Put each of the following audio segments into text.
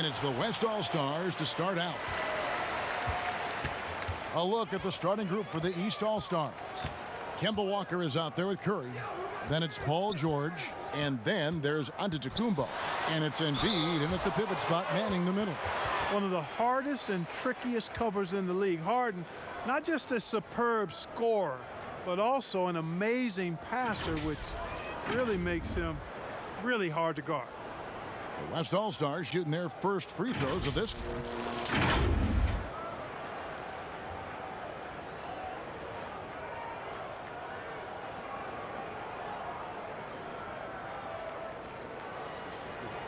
And it's the West All-Stars to start out. A look at the starting group for the East All-Stars. Kemba Walker is out there with Curry. Then it's Paul George. And then there's Antetokounmpo. And it's Embiid in at the pivot spot, manning the middle. One of the hardest and trickiest covers in the league. Harden, not just a superb scorer, but also an amazing passer, which really makes him really hard to guard. The West All-Stars shooting their first free throws of this.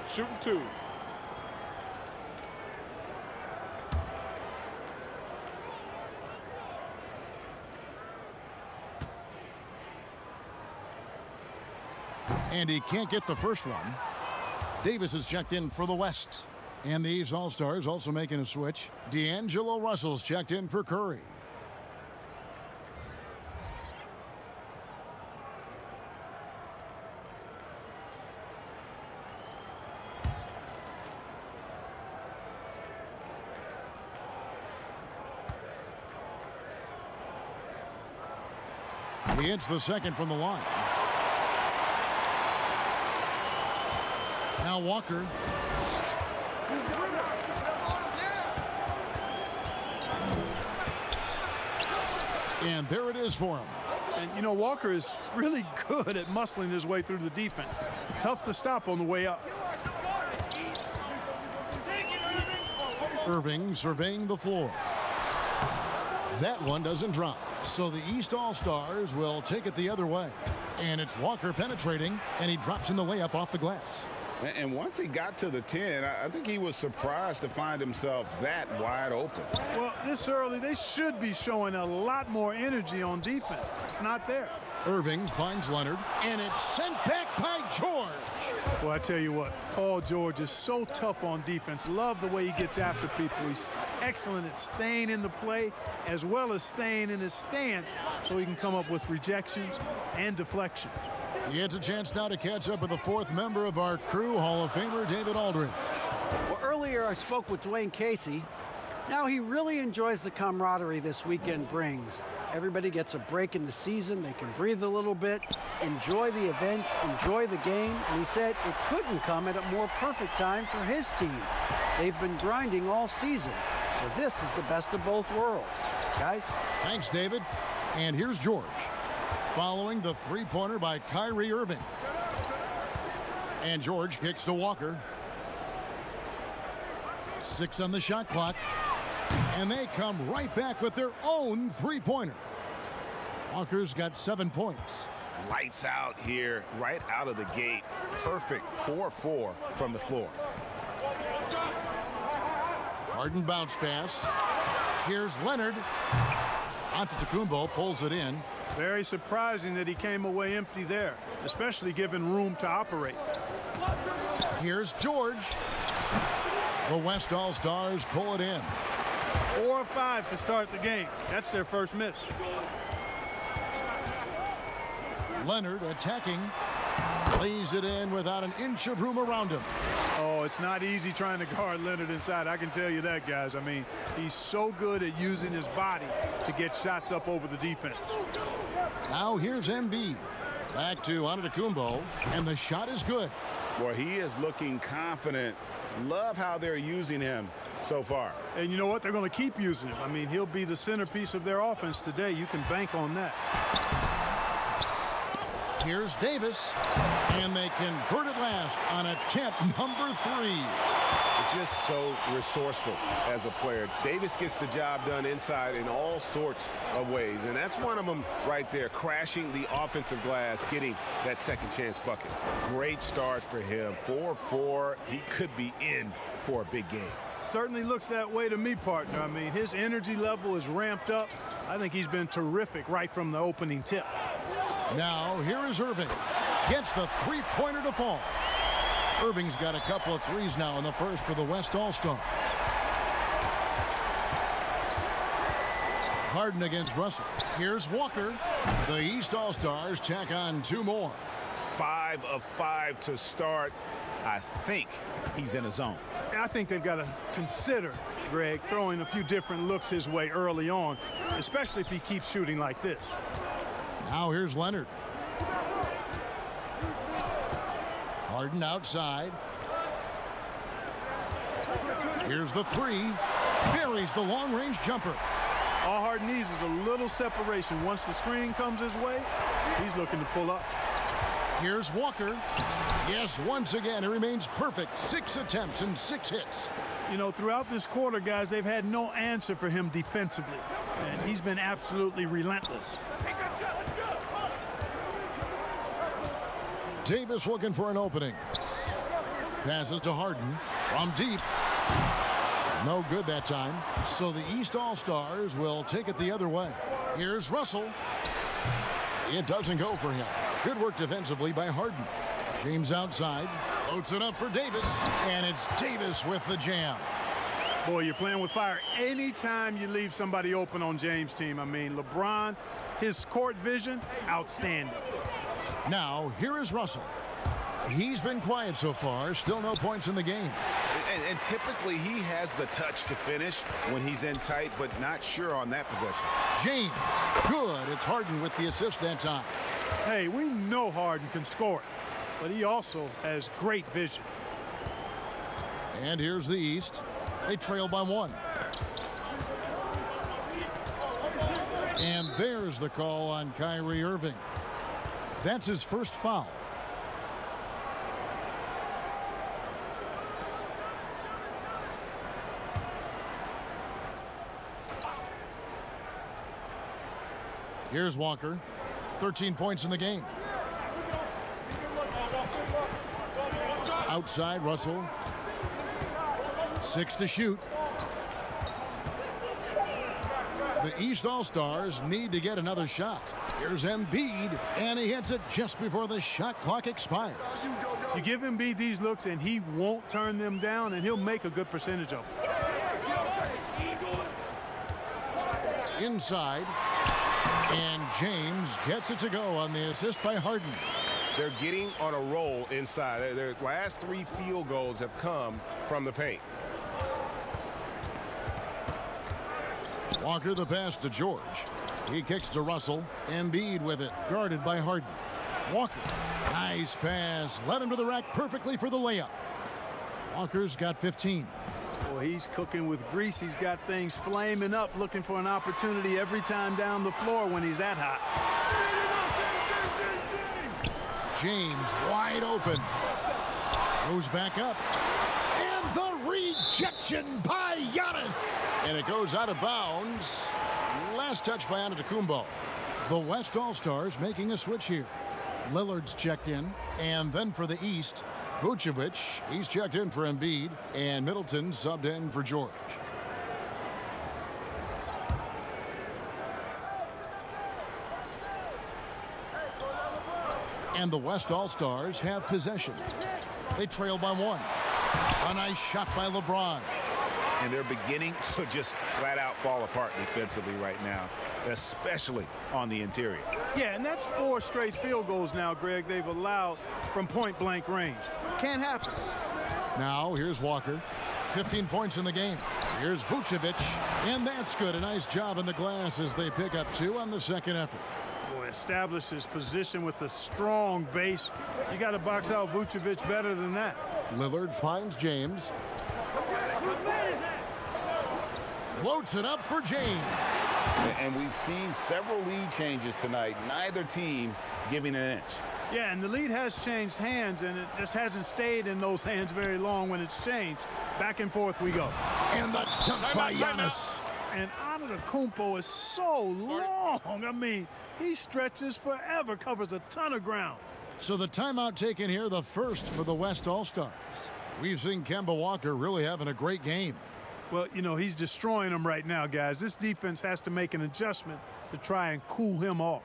Shooting two. And he can't get the first one. Davis is checked in for the West. And the East All-Stars also making a switch. D'Angelo Russell's checked in for Curry. He hits the second from the line. Now Walker. And there it is for him. And, you know, Walker is really good at muscling his way through the defense. Tough to stop on the way up. Irving surveying the floor. That one doesn't drop. So the East All-Stars will take it the other way. And it's Walker penetrating, and he drops in the layup off the glass. And once he got to the 10, I think he was surprised to find himself that wide open. Well, this early, they should be showing a lot more energy on defense. It's not there. Irving finds Leonard, and it's sent back by George. Well, I tell you what, Paul George is so tough on defense. Love the way he gets after people. He's excellent at staying in the play as well as staying in his stance so he can come up with rejections and deflections. He gets a chance now to catch up with the fourth member of our crew, Hall of Famer David Aldridge. Well, earlier I spoke with Dwayne Casey. Now he really enjoys the camaraderie this weekend brings. Everybody gets a break in the season. They can breathe a little bit, enjoy the events, enjoy the game. And he said it couldn't come at a more perfect time for his team. They've been grinding all season. So this is the best of both worlds. Guys? Thanks, David. And here's George, following the three-pointer by Kyrie Irving. And George kicks to Walker. 6 on the shot clock. And they come right back with their own three-pointer. Walker's got 7 points. Lights out here, right out of the gate. Perfect 4-4 from the floor. Harden bounce pass. Here's Leonard. Antetokounmpo pulls it in. Very surprising that he came away empty there, especially given room to operate. Here's George. The West All-Stars pull it in. 4 or 5 to start the game. That's their first miss. Leonard attacking. Lays it in without an inch of room around him. Oh, it's not easy trying to guard Leonard inside. I can tell you that, guys. I mean, he's so good at using his body to get shots up over the defense. Now here's Embiid. Back to Antetokounmpo, and the shot is good. Boy, he is looking confident. Love how they're using him so far. And you know what? They're going to keep using him. I mean, he'll be the centerpiece of their offense today. You can bank on that. Here's Davis, and they convert it last on attempt number 3. Just so resourceful as a player. Davis gets the job done inside in all sorts of ways, and that's one of them right there, crashing the offensive glass, getting that second chance bucket. Great start for him. 4-4. He could be in for a big game. Certainly looks that way to me, partner. I mean, his energy level is ramped up. I think he's been terrific right from the opening tip. Now here is Irving. Gets the three-pointer to fall. Irving's got a couple of threes now in the first for the West All-Stars. Harden against Russell. Here's Walker. The East All-Stars tack on 2 more. 5 of 5 to start. I think he's in a zone. I think they've got to consider, Greg, throwing a few different looks his way early on, especially if he keeps shooting like this. Now here's Leonard. Harden outside. Here's the three. Buries the long-range jumper. All Harden needs is a little separation. Once the screen comes his way, he's looking to pull up. Here's Walker. Yes, once again, it remains perfect. 6 attempts and 6 hits. You know, throughout this quarter, guys, they've had no answer for him defensively. And he's been absolutely relentless. Davis looking for an opening. Passes to Harden from deep. No good that time. So the East All-Stars will take it the other way. Here's Russell. It doesn't go for him. Good work defensively by Harden. James outside. Loads it up for Davis. And it's Davis with the jam. Boy, you're playing with fire anytime you leave somebody open on James' team. I mean, LeBron, his court vision, outstanding. Now, here is Russell. He's been quiet so far. Still no points in the game. And typically he has the touch to finish when he's in tight, but not sure on that possession. James. Good. It's Harden with the assist that time. Hey, we know Harden can score, but he also has great vision. And here's the East. They trail by 1. And there's the call on Kyrie Irving. That's his first foul. Here's Walker. 13 points in the game. Outside, Russell. 6 to shoot. The East All-Stars need to get another shot. Here's Embiid, and he hits it just before the shot clock expires. You give Embiid these looks, and he won't turn them down, and he'll make a good percentage of them. Inside, and James gets it to go on the assist by Harden. They're getting on a roll inside. Their last 3 field goals have come from the paint. Walker the pass to George. He kicks to Russell. Embiid with it, guarded by Harden. Walker, nice pass. Led him to the rack perfectly for the layup. Walker's got 15. Boy, he's cooking with grease. He's got things flaming up, looking for an opportunity every time down the floor when he's that hot. James wide open. Goes back up. And the rejection by Giannis. And it goes out of bounds. Last touch by Antetokounmpo. The West All-Stars making a switch here. Lillard's checked in. And then for the East, Vucevic, he's checked in for Embiid. And Middleton subbed in for George. And the West All-Stars have possession. They trail by 1. A nice shot by LeBron. And they're beginning to just flat out fall apart defensively right now, especially on the interior. Yeah, and that's 4 straight field goals now, Greg, they've allowed from point-blank range. Can't happen. Now, here's Walker. 15 points in the game. Here's Vucevic, and that's good. A nice job in the glass as they pick up 2 on the second effort. Boy, establish his position with a strong base. You got to box out Vucevic better than that. Lillard finds James. Floats it up for James. And we've seen several lead changes tonight. Neither team giving an inch. Yeah, and the lead has changed hands, and it just hasn't stayed in those hands very long when it's changed. Back and forth we go. And the dunk by Giannis. And Antetokounmpo is so long. I mean, he stretches forever, covers a ton of ground. So the timeout taken here, the first for the West All-Stars. We've seen Kemba Walker really having a great game. Well, you know, he's destroying them right now, guys. This defense has to make an adjustment to try and cool him off.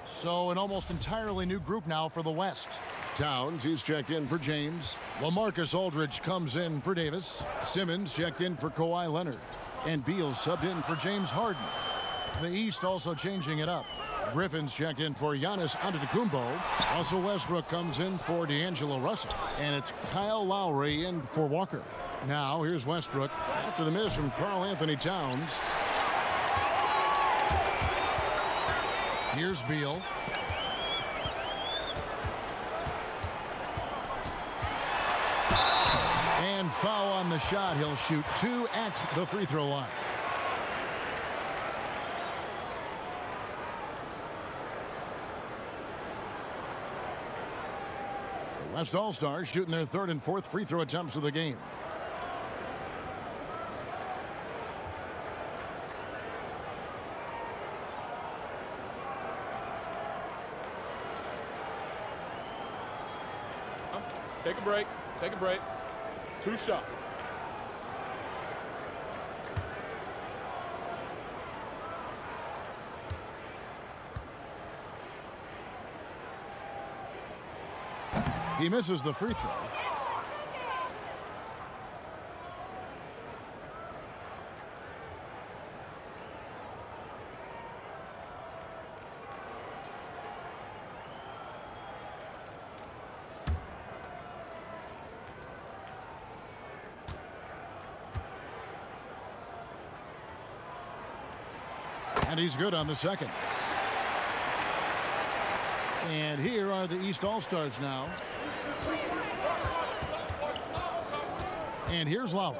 So an almost entirely new group now for the West. Towns, he's checked in for James. LaMarcus Aldridge comes in for Davis. Simmons checked in for Kawhi Leonard. And Beal subbed in for James Harden. The East also changing it up. Griffin's checked in for Giannis Antetokounmpo. Russell Westbrook comes in for D'Angelo Russell. And it's Kyle Lowry in for Walker. Now here's Westbrook after the miss from Karl Anthony Towns. Here's Beal. And foul on the shot. He'll shoot 2 at the free throw line. The West All-Stars shooting their 3rd and 4th free throw attempts of the game. Take a break. Take a break. 2 shots. He misses the free throw. And he's good on the second. And here are the East All-Stars now. And here's Lowry.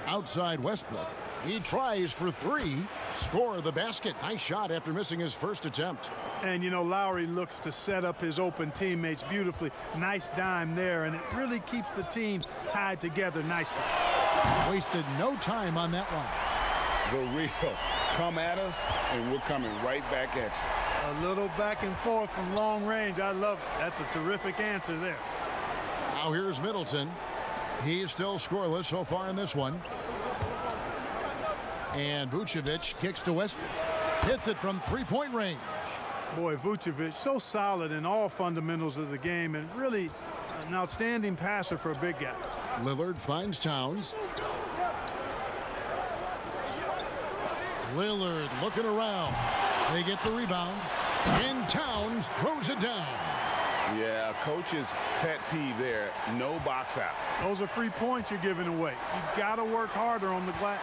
Outside Westbrook. He tries for 3. Score the basket. Nice shot after missing his first attempt. And, you know, Lowry looks to set up his open teammates beautifully. Nice dime there, and it really keeps the team tied together nicely. Wasted no time on that one. The real. Come at us, and we're coming right back at you. A little back and forth from long range. I love it. That's a terrific answer there. Now here's Middleton. He's still scoreless so far in this one. And Vucevic kicks to Westbrook. Hits it from 3-point range. Boy, Vucevic, so solid in all fundamentals of the game and really an outstanding passer for a big guy. Lillard finds Towns. Lillard looking around. They get the rebound. And Towns throws it down. Yeah, coach's pet peeve there. No box out. Those are free points you're giving away. You've got to work harder on the glass.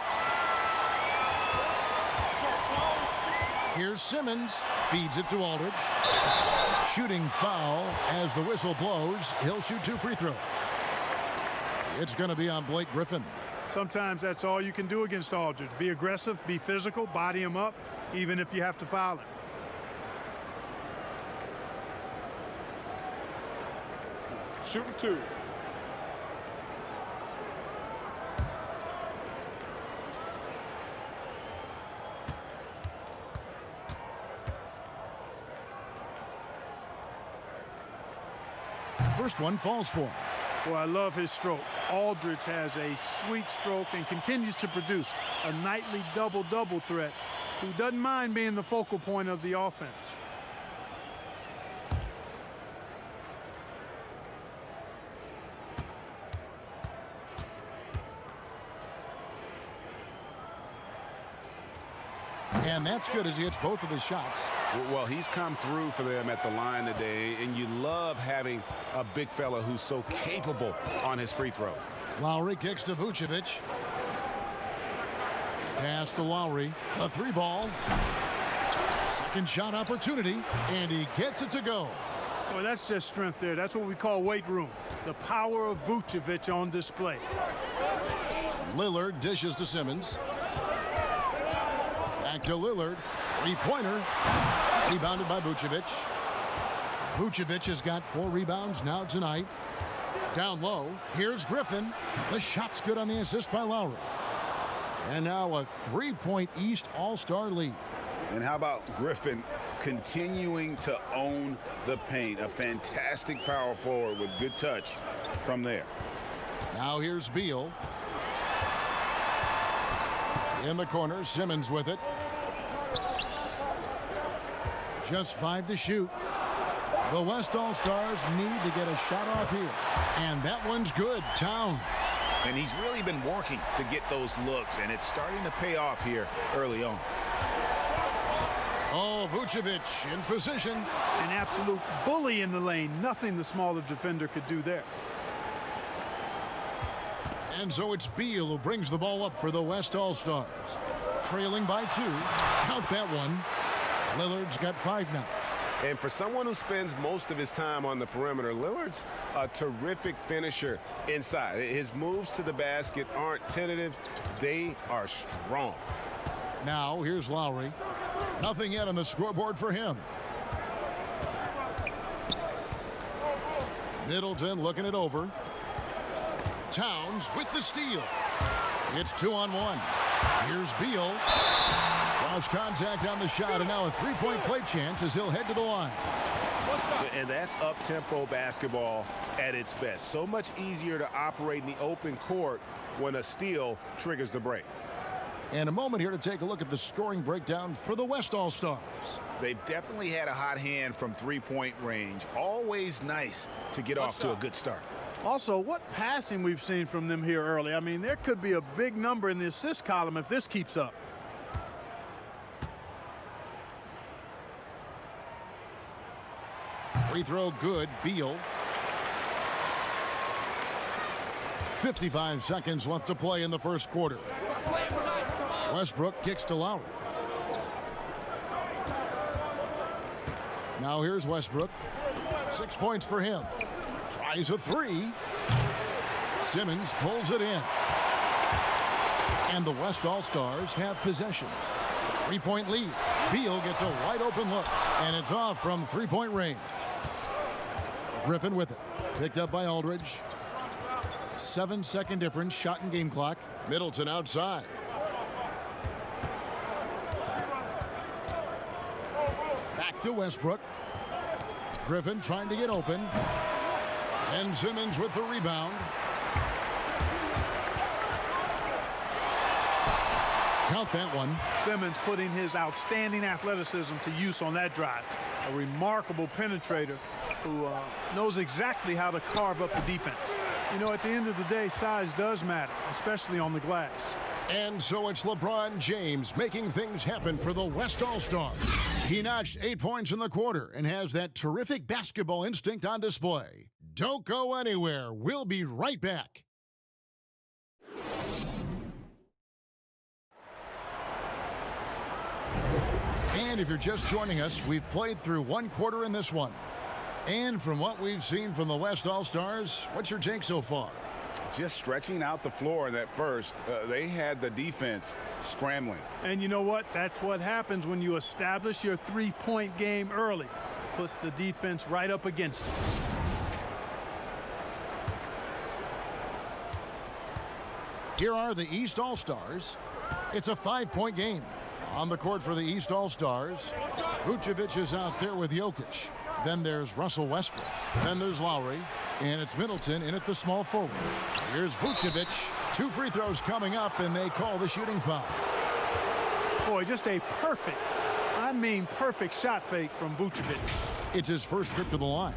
Here's Simmons. Feeds it to Aldridge. Shooting foul as the whistle blows. He'll shoot 2 free throws. It's going to be on Blake Griffin. Sometimes that's all you can do against Aldridge. Be aggressive, be physical, body him up, even if you have to foul him. Shooting 2. First one falls for him. Boy, I love his stroke. Aldridge has a sweet stroke and continues to produce a nightly double-double threat who doesn't mind being the focal point of the offense. And that's good as he hits both of his shots. Well, he's come through for them at the line today, and you love having a big fella who's so capable on his free throws. Lowry kicks to Vucevic. Pass to Lowry. A 3-ball. Second shot opportunity, and he gets it to go. Boy, that's just strength there. That's what we call weight room. The power of Vucevic on display. Lillard dishes to Simmons. Back to Lillard. 3-pointer. Rebounded by Vucevic. Vucevic has got 4 rebounds now tonight. Down low. Here's Griffin. The shot's good on the assist by Lowry. And now a 3-point East All-Star lead. And how about Griffin continuing to own the paint? A fantastic power forward with good touch from there. Now here's Beal. In the corner, Simmons with it. Just 5 to shoot. The West All-Stars need to get a shot off here. And that one's good. Towns. And he's really been working to get those looks, and it's starting to pay off here early on. Beal, Vucevic in position. An absolute bully in the lane. Nothing the smaller defender could do there. And so it's Beal who brings the ball up for the West All-Stars. Trailing by 2. Count that one. Lillard's got 5 now. And for someone who spends most of his time on the perimeter, Lillard's a terrific finisher inside. His moves to the basket aren't tentative. They are strong. Now here's Lowry. Nothing yet on the scoreboard for him. Middleton looking it over. Towns with the steal. It's 2-on-1. Here's Beal. Cross contact on the shot, and now a three-point play chance as he'll head to the line. And that's up-tempo basketball at its best. So much easier to operate in the open court when a steal triggers the break. And a moment here to take a look at the scoring breakdown for the West All-Stars. They've definitely had a hot hand from three-point range. Always nice to get off to a good start. Also, what passing we've seen from them here early. I mean, there could be a big number in the assist column if this keeps up. Free throw good, Beal. 55 seconds left to play in the first quarter. Westbrook kicks to Lowry. Now here's Westbrook. 6 points for him. Tries a 3. Simmons pulls it in. And the West All-Stars have possession. 3-point lead. Beal gets a wide open look, and it's off from three-point range. Griffin with it. Picked up by Aldridge. 7-second difference, shot and game clock. Middleton outside. Back to Westbrook. Griffin trying to get open. And Simmons with the rebound. Count that one. Simmons putting his outstanding athleticism to use on that drive. A remarkable penetrator who knows exactly how to carve up the defense. You know, at the end of the day, size does matter, especially on the glass. And so it's LeBron James making things happen for the West All-Stars. He notched 8 points in the quarter and has that terrific basketball instinct on display. Don't go anywhere. We'll be right back. And if you're just joining us, we've played through one quarter in this one. And from what we've seen from the West All-Stars, what's your take so far? Just stretching out the floor in that first. They had the defense scrambling. And you know what? That's what happens when you establish your three-point game early. Puts the defense right up against it. Here are the East All-Stars. It's a 5-point game. On the court for the East All-Stars, Vucevic is out there with Jokic. Then there's Russell Westbrook. Then there's Lowry. And it's Middleton in at the small forward. Here's Vucevic. 2 free throws coming up, and they call the shooting foul. Boy, just a perfect, I mean perfect shot fake from Vucevic. It's his first trip to the line.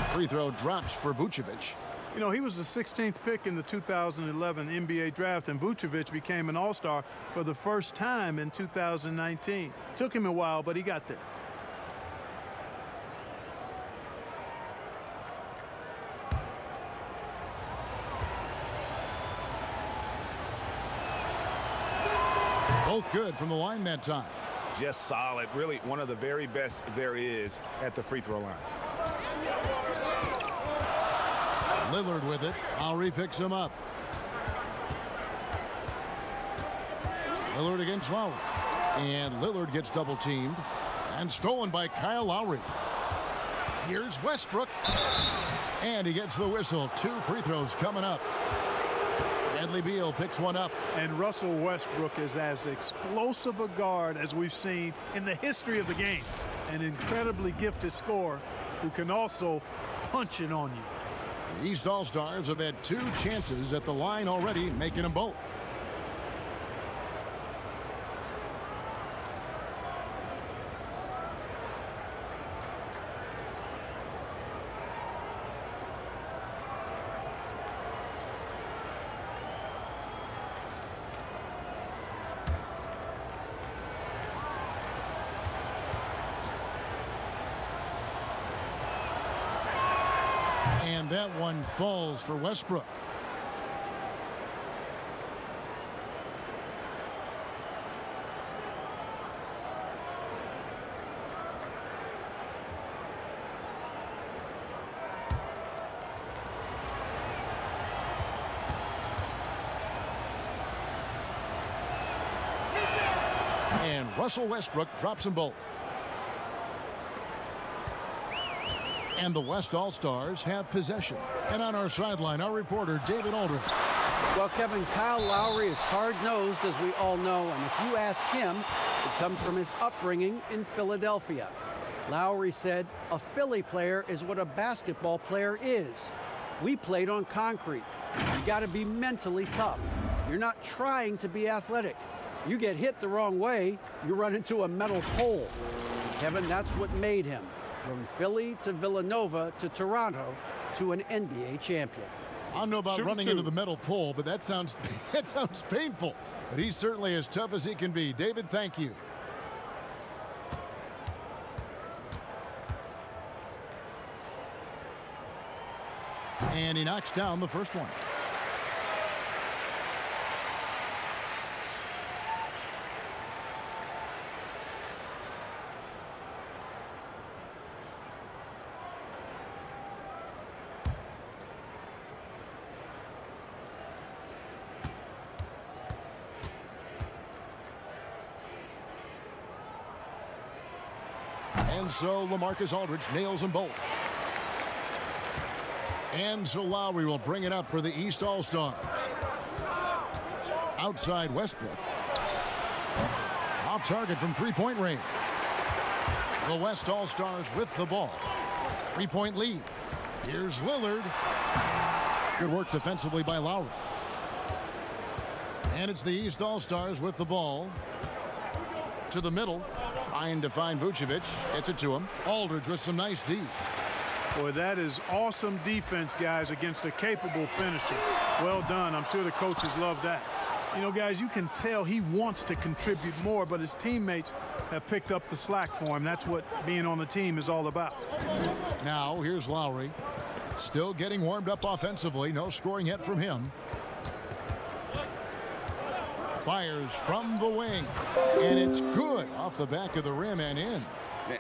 Free throw drops for Vucevic. You know, he was the 16th pick in the 2011 NBA draft, and Vucevic became an All-Star for the first time in 2019. Took him a while, but he got there. Both good from the line that time. Just solid. Really one of the very best there is at the free throw line. Lillard with it. Lowry picks him up. Lillard against Lowry. And Lillard gets double teamed. And stolen by Kyle Lowry. Here's Westbrook. And he gets the whistle. 2 free throws coming up. Bradley Beal picks one up. And Russell Westbrook is as explosive a guard as we've seen in the history of the game. an incredibly gifted scorer who can also punch it on you. The East All-Stars have had 2 chances at the line already, making them both. And that one falls for Westbrook. And Russell Westbrook drops them both. And the West All-Stars have possession. And on our sideline, our reporter, David Aldridge. Well, Kevin, Kyle Lowry is hard-nosed, as we all know, and if you ask him, it comes from his upbringing in Philadelphia. Lowry said, "A Philly player is what a basketball player is. We played on concrete. You got to be mentally tough. You're not trying to be athletic. You get hit the wrong way, you run into a metal pole." Kevin, that's what made him. From Philly to Villanova to Toronto to an NBA champion. I don't know about running into the metal pole, but that sounds painful. But he's certainly as tough as he can be. David, thank you. And he knocks down the first one. And so LaMarcus Aldridge nails them both. And so Lowry will bring it up for the East All-Stars. Outside Westbrook. Off target from three-point range. The West All-Stars with the ball. 3-point lead. Here's Lillard. Good work defensively by Lowry. And it's the East All-Stars with the ball. To the middle. Trying to find Vucevic. Gets it to him. Aldridge with some nice D. Boy, that is awesome defense, guys, against a capable finisher. Well done. I'm sure the coaches love that. You know, guys, you can tell he wants to contribute more, but his teammates have picked up the slack for him. That's what being on the team is all about. Now, here's Lowry. Still getting warmed up offensively. No scoring yet from him. Fires from the wing. And it's good off the back of the rim and in.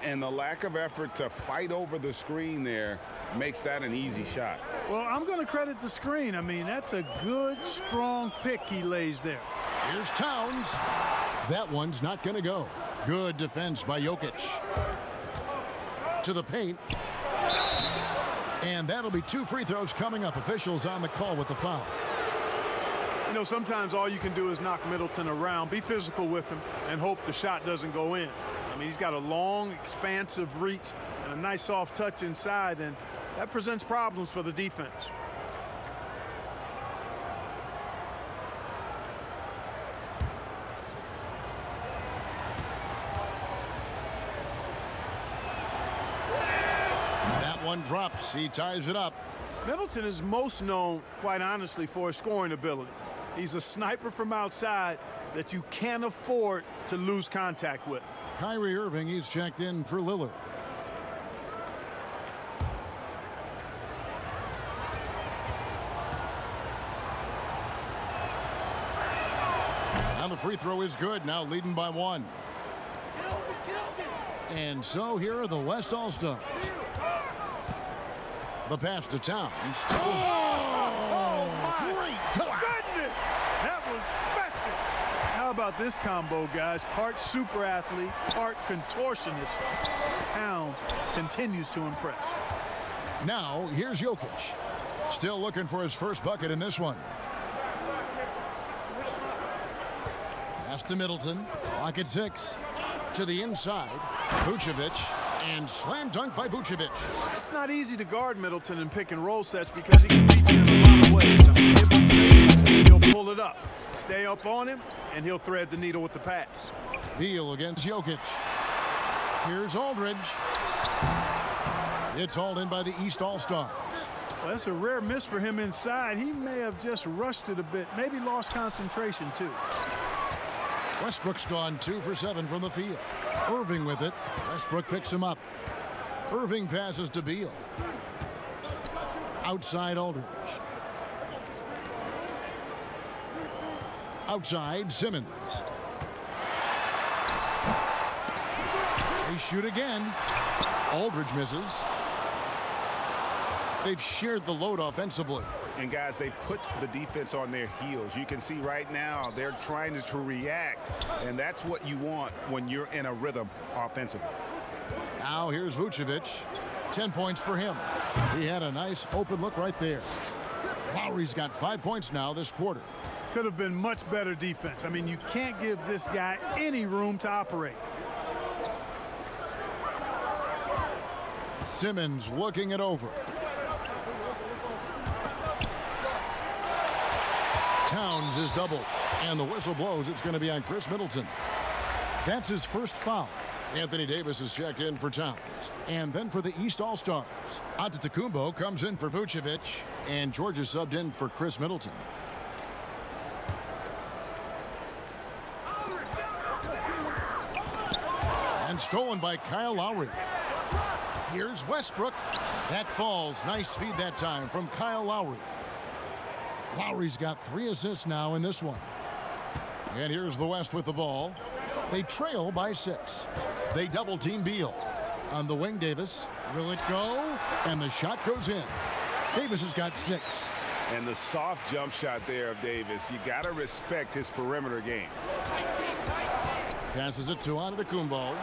And the lack of effort to fight over the screen there makes that an easy shot. Well, I'm going to credit the screen. I mean, that's a good, strong pick he lays there. Here's Towns. That one's not going to go. Good defense by Jokic. To the paint. And that'll be 2 free throws coming up. Officials on the call with the foul. You know, sometimes all you can do is knock Middleton around, be physical with him, and hope the shot doesn't go in. I mean, he's got a long, expansive reach and a nice soft touch inside, and that presents problems for the defense. That one drops. He ties it up. Middleton is most known, quite honestly, for his scoring ability. He's a sniper from outside that you can't afford to lose contact with. Kyrie Irving, he's checked in for Lillard. Now the free throw is good, now leading by 1. And so here are the West All-Stars. The pass to Towns. Oh my goodness! That was special. How about this combo, guys? Part super athlete, part contortionist. Towns continues to impress. Now, here's Jokic. Still looking for his first bucket in this one. Pass to Middleton. Clock at 6. To the inside, Vucevic, and slam dunk by Vucevic. It's not easy to guard Middleton in pick and roll sets because he can beat you in a lot of ways. I mean, give him space, he'll pull it up. Stay up on him, and he'll thread the needle with the pass. Beal against Jokic. Here's Aldridge. It's hauled in by the East All-Stars. Well, that's a rare miss for him inside. He may have just rushed it a bit, maybe lost concentration too. Westbrook's gone 2 for 7 from the field. Irving with it. Westbrook picks him up. Irving passes to Beal. Outside Aldridge. Outside Simmons. They shoot again. Aldridge misses. They've shared the load offensively. And guys, they put the defense on their heels. You can see right now they're trying to react, and that's what you want when you're in a rhythm offensively. Now here's Vucevic. 10 points for him. He had a nice open look right there. Lowry's got 5 points now this quarter. Could have been much better defense. I mean, you can't give this guy any room to operate. Simmons looking it over. Towns is doubled, and the whistle blows. It's going to be on Chris Middleton. That's his first foul. Anthony Davis is checked in for Towns. And then for the East All-Stars, Antetokounmpo comes in for Vucevic, and George is subbed in for Chris Middleton. And stolen by Kyle Lowry. Here's Westbrook. That falls. Nice feed that time from Kyle Lowry. Lowry's got 3 assists now in this one. And here's the West with the ball. They trail by 6. They double team Beal. On the wing, Davis. Will it go? And the shot goes in. Davis has got 6. And the soft jump shot there of Davis. You got to respect his perimeter game. Passes it to Antetokounmpo.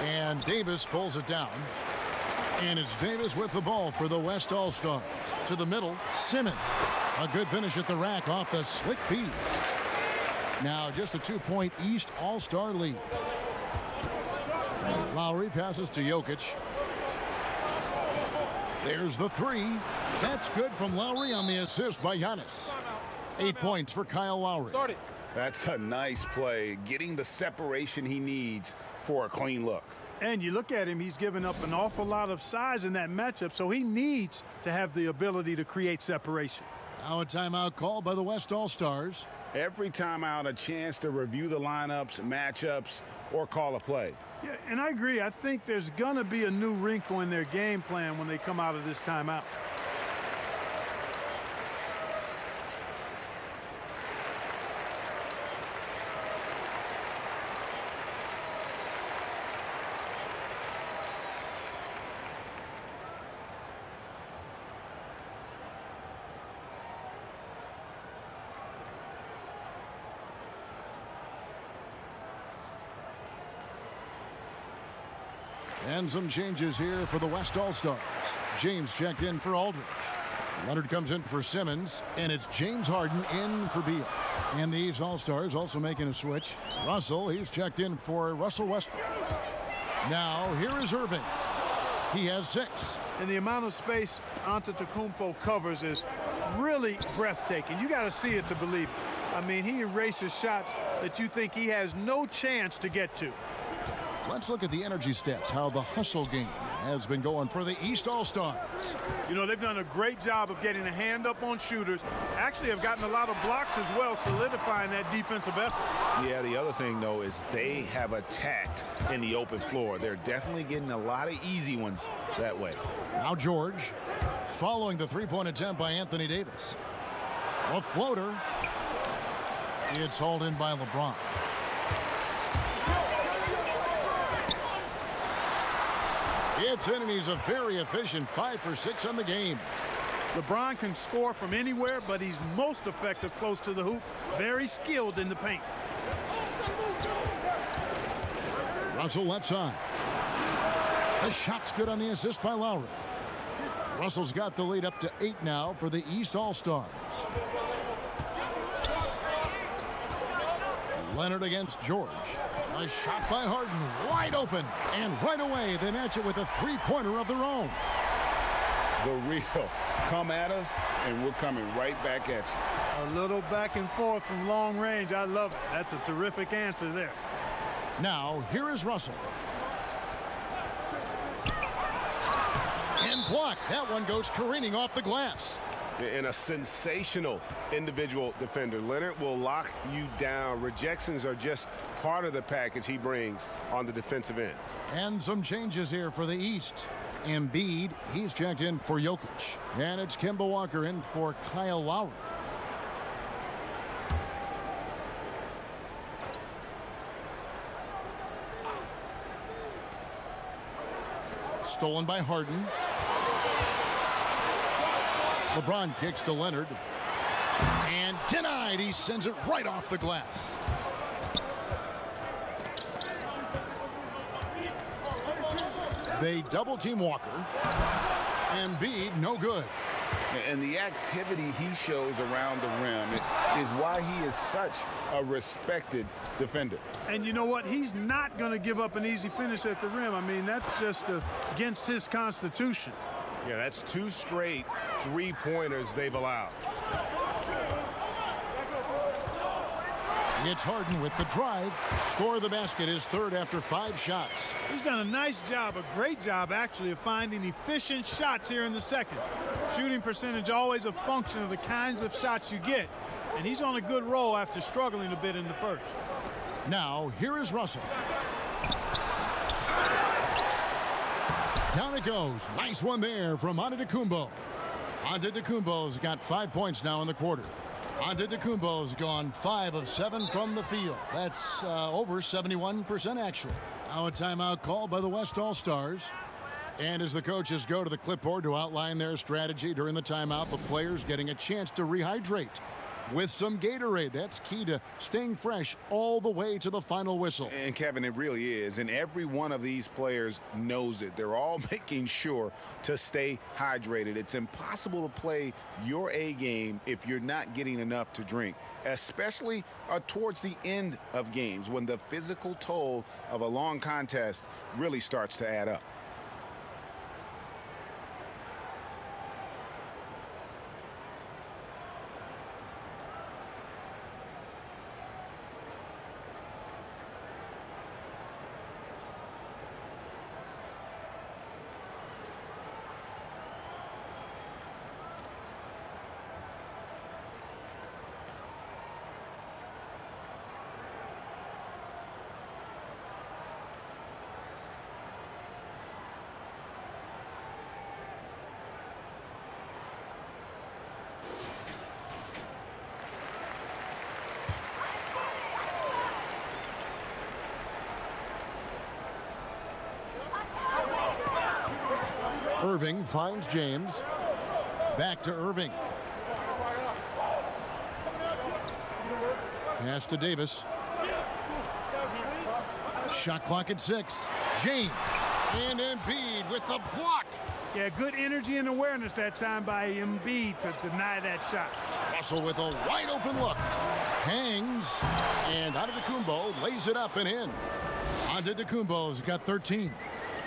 And Davis pulls it down. And it's Davis with the ball for the West All-Stars. To the middle, Simmons. A good finish at the rack off the slick feed. Now just a 2-point East All-Star lead. Lowry passes to Jokic. There's the 3. That's good from Lowry on the assist by Giannis. 8 points for Kyle Lowry. That's a nice play, getting the separation he needs for a clean look. And you look at him, he's given up an awful lot of size in that matchup, so he needs to have the ability to create separation. Now a timeout called by the West All-Stars. Every timeout, a chance to review the lineups, matchups, or call a play. Yeah, and I agree. I think there's going to be a new wrinkle in their game plan when they come out of this timeout. And some changes here for the West All-Stars. James checked in for Aldridge. Leonard comes in for Simmons, and it's James Harden in for Beal. And the East All-Stars also making a switch. Russell, he's checked in for Russell Westbrook. Now, here is Irving. He has 6. And the amount of space Antetokounmpo covers is really breathtaking. You got to see it to believe it. I mean, he erases shots that you think he has no chance to get to. Let's look at the energy stats, how the hustle game has been going for the East All-Stars. You know, they've done a great job of getting a hand up on shooters. Actually have gotten a lot of blocks as well, solidifying that defensive effort. Yeah, the other thing, though, is they have attacked in the open floor. They're definitely getting a lot of easy ones that way. Now George, following the three-point attempt by Anthony Davis. A floater. It's hauled in by LeBron. It's in, and he's a very efficient 5 for 6 on the game. LeBron can score from anywhere, but he's most effective close to the hoop. Very skilled in the paint. Russell left side. The shot's good on the assist by Lowry. Russell's got the lead up to 8 now for the East All-Stars. Leonard against George. A shot by Harden, wide open. And right away, they match it with a three-pointer of their own. The real come at us, and we're coming right back at you. A little back and forth from long range. I love it. That's a terrific answer there. Now, here is Russell. And blocked. That one goes careening off the glass. And a sensational individual defender. Leonard will lock you down. Rejections are just part of the package he brings on the defensive end. And some changes here for the East. Embiid, he's checked in for Jokic. And it's Kemba Walker in for Kyle Lowry. Stolen by Harden. LeBron kicks to Leonard. And denied. He sends it right off the glass. They double-team Walker. Embiid, no good. And the activity he shows around the rim is why he is such a respected defender. And you know what? He's not going to give up an easy finish at the rim. I mean, that's just against his constitution. Yeah, that's 2 straight three-pointers they've allowed. It's Harden with the drive. Score the basket is third after 5 shots. He's done a nice job, a great job actually, of finding efficient shots here in the second. Shooting percentage always a function of the kinds of shots you get. And he's on a good roll after struggling a bit in the first. Now, here is Russell. Down it goes. Nice one there from Antetokounmpo. Antetokounmpo's got 5 points now in the quarter. Antetokounmpo's gone 5 of 7 from the field. That's over 71% actually. Now a timeout called by the West All-Stars. And as the coaches go to the clipboard to outline their strategy during the timeout, the players getting a chance to rehydrate with some Gatorade. That's key to staying fresh all the way to the final whistle. And Kevin, it really is. And every one of these players knows it. They're all making sure to stay hydrated. It's impossible to play your A game if you're not getting enough to drink, especially towards the end of games when the physical toll of a long contest really starts to add up. Irving finds James. Back to Irving. Pass to Davis. Shot clock at 6. James and Embiid with the block. Yeah, good energy and awareness that time by Embiid to deny that shot. Russell with a wide open look. Hangs. And Antetokounmpo lays it up and in. Antetokounmpo's got 13.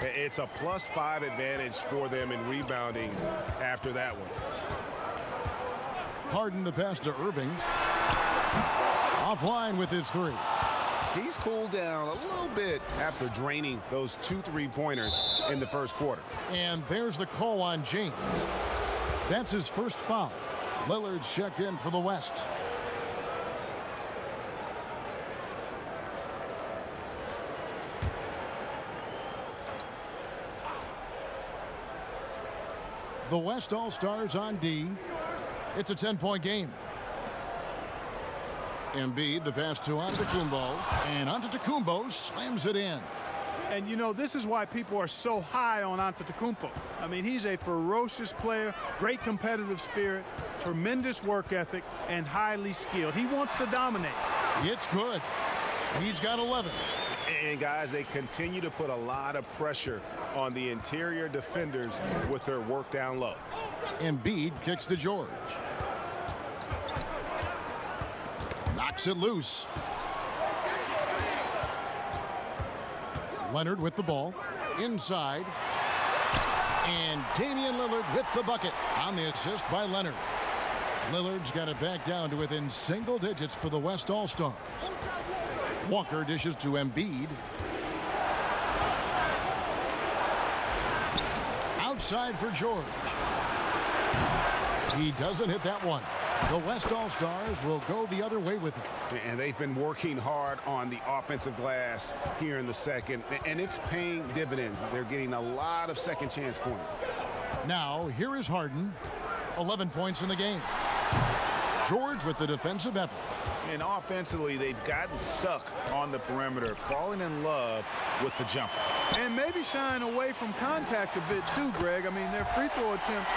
It's a +5 advantage for them in rebounding after that one. Harden the pass to Irving. Offline with his 3. He's cooled down a little bit after draining those 2 3-pointers in the first quarter. And there's the call on James. That's his first foul. Lillard's checked in for the West. The West All-Stars on D. It's a 10-point game. Embiid, the pass to Antetokounmpo, and Antetokounmpo slams it in. And you know, this is why people are so high on Antetokounmpo. I mean, he's a ferocious player, great competitive spirit, tremendous work ethic, and highly skilled. He wants to dominate. It's good. He's got 11. And guys, they continue to put a lot of pressure on the interior defenders with their work down low. Embiid kicks to George. Knocks it loose. Leonard with the ball. Inside. And Damian Lillard with the bucket on the assist by Leonard. Lillard's got it back down to within single digits for the West All-Stars. Walker dishes to Embiid. Outside for George. He doesn't hit that one. The West All-Stars will go the other way with it. And they've been working hard on the offensive glass here in the second, and it's paying dividends. They're getting a lot of second chance points. Now, here is Harden. 11 points in the game. George with the defensive effort. And offensively, they've gotten stuck on the perimeter, falling in love with the jumper. And maybe shying away from contact a bit too, Greg. I mean, their free throw attempts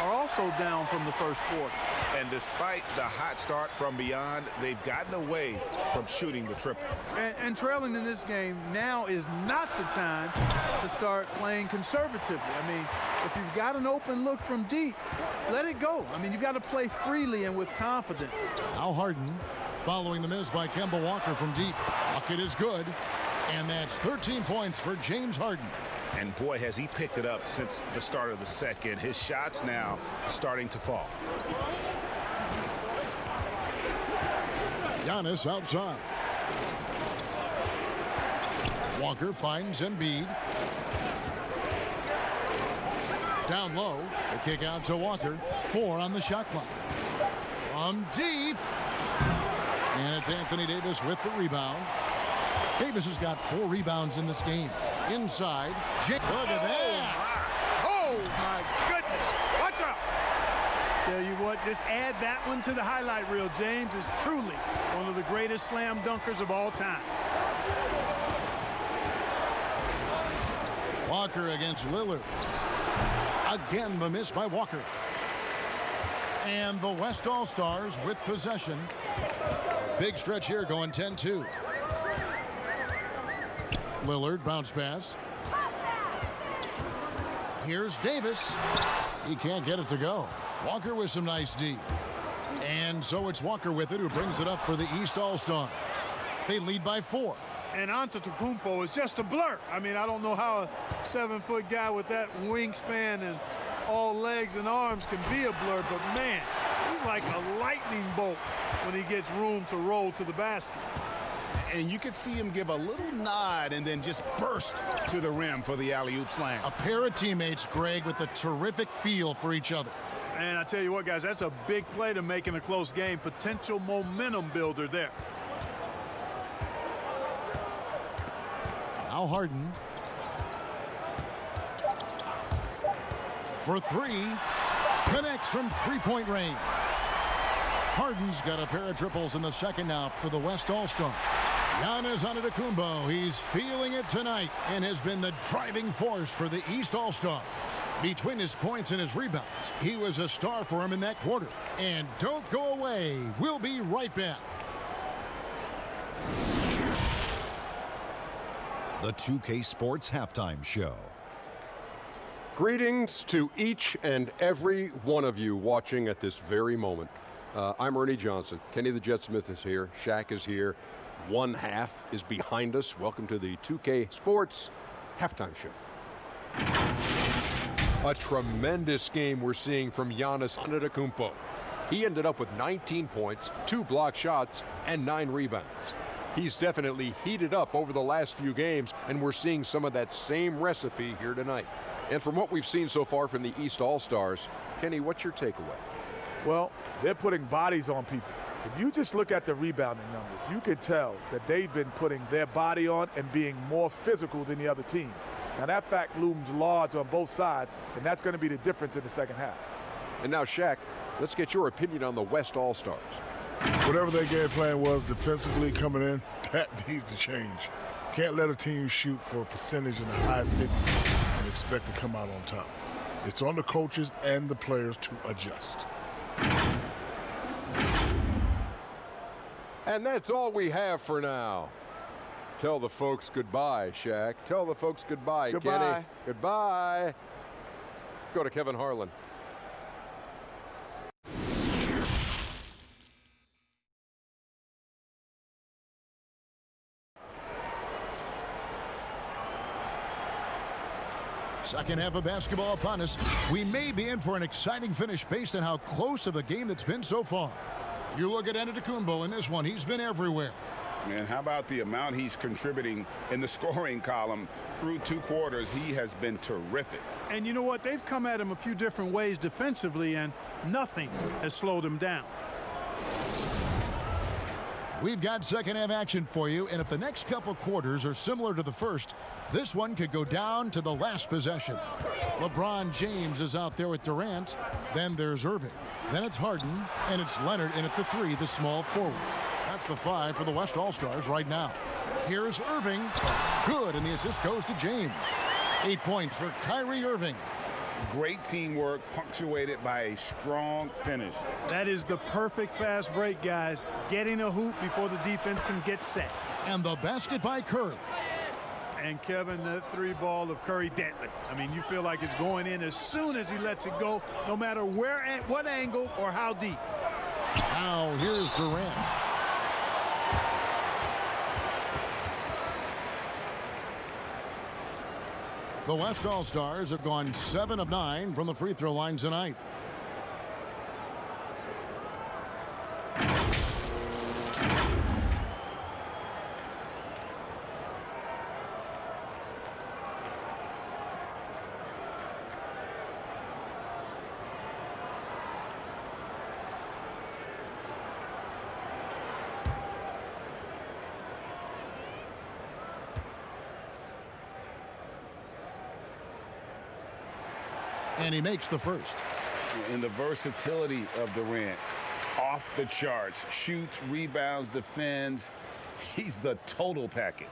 are also down from the first quarter. And despite the hot start from beyond, they've gotten away from shooting the triple. And trailing in this game, now is not the time to start playing conservatively. I mean, if you've got an open look from deep, let it go. I mean, you've got to play freely and with confidence. Now Harden following the miss by Kemba Walker from deep. Bucket is good. And that's 13 points for James Harden. And boy, has he picked it up since the start of the second. His shots now starting to fall. Giannis outside. Walker finds Embiid. Down low. The kick out to Walker. 4 on the shot clock. From deep. And it's Anthony Davis with the rebound. Davis has got 4 rebounds in this game. Inside. Look at that. Oh, my goodness. Watch out. Tell you what, just add that one to the highlight reel. James is truly one of the greatest slam dunkers of all time. Walker against Lillard. Again, the miss by Walker. And the West All-Stars with possession. Big stretch here going 10-2. Lillard bounce pass. Here's Davis. He can't get it to go. Walker with some nice D. And so it's Walker with it who brings it up for the East All-Stars. They lead by 4. And Antetokounmpo is just a blur. I mean, I don't know how a 7-foot guy with that wingspan and all legs and arms can be a blur, but man, he's like a lightning bolt when he gets room to roll to the basket. And you could see him give a little nod and then just burst to the rim for the alley-oop slam. A pair of teammates, Greg, with a terrific feel for each other. And I tell you what, guys, that's a big play to make in a close game. Potential momentum builder there. Now Harden. For 3. Connects from three-point range. Harden's got a pair of triples in the second now for the West All-Stars. Giannis Antetokounmpo, he's feeling it tonight and has been the driving force for the East All-Stars. Between his points and his rebounds, he was a star for him in that quarter. And don't go away. We'll be right back. The 2K Sports Halftime Show. Greetings to each and every one of you watching at this very moment. I'm Ernie Johnson. Kenny the Jet Smith is here. Shaq is here. One half is behind us. Welcome to the 2K Sports Halftime Show. A tremendous game we're seeing from Giannis Antetokounmpo. He ended up with 19 points, 2 block shots, and 9 rebounds. He's definitely heated up over the last few games, and we're seeing some of that same recipe here tonight. And from what we've seen so far from the East All-Stars, Kenny, what's your takeaway? Well, they're putting bodies on people. If you just look at the rebounding numbers, you can tell that they've been putting their body on and being more physical than the other team. Now, that fact looms large on both sides, and that's going to be the difference in the second half. And now, Shaq, let's get your opinion on the West All-Stars. Whatever their game plan was defensively coming in, that needs to change. Can't let a team shoot for a percentage in the high 50s and expect to come out on top. It's on the coaches and the players to adjust. And that's all we have for now. Tell the folks goodbye, Shaq. Tell the folks goodbye, Goodbye. Kenny. Goodbye. Go to Kevin Harlan. Second half of basketball upon us. We may be in for an exciting finish based on how close of a game that's been so far. You look at Antetokounmpo in this one. He's been everywhere. And how about the amount he's contributing in the scoring column through 2 quarters? He has been terrific. And you know what? They've come at him a few different ways defensively, and nothing has slowed him down. We've got second half action for you, and if the next couple quarters are similar to the first, this one could go down to the last possession. LeBron James is out there with Durant. Then there's Irving. Then it's Harden, and it's Leonard in at the 3, the small forward. That's the 5 for the West All-Stars right now. Here's Irving. Good, and the assist goes to James. 8 points for Kyrie Irving. Great teamwork, punctuated by a strong finish. That is the perfect fast break, guys. Getting a hoop before the defense can get set. And the basket by Curry. And Kevin, that 3 ball of Curry, deadly. I mean, you feel like it's going in as soon as he lets it go, no matter where, at what angle, or how deep. Now here's Durant. The West All-Stars have gone 7 of 9 from the free throw line tonight. And he makes the first. And the versatility of Durant, off the charts. Shoots, rebounds, defends. He's the total package.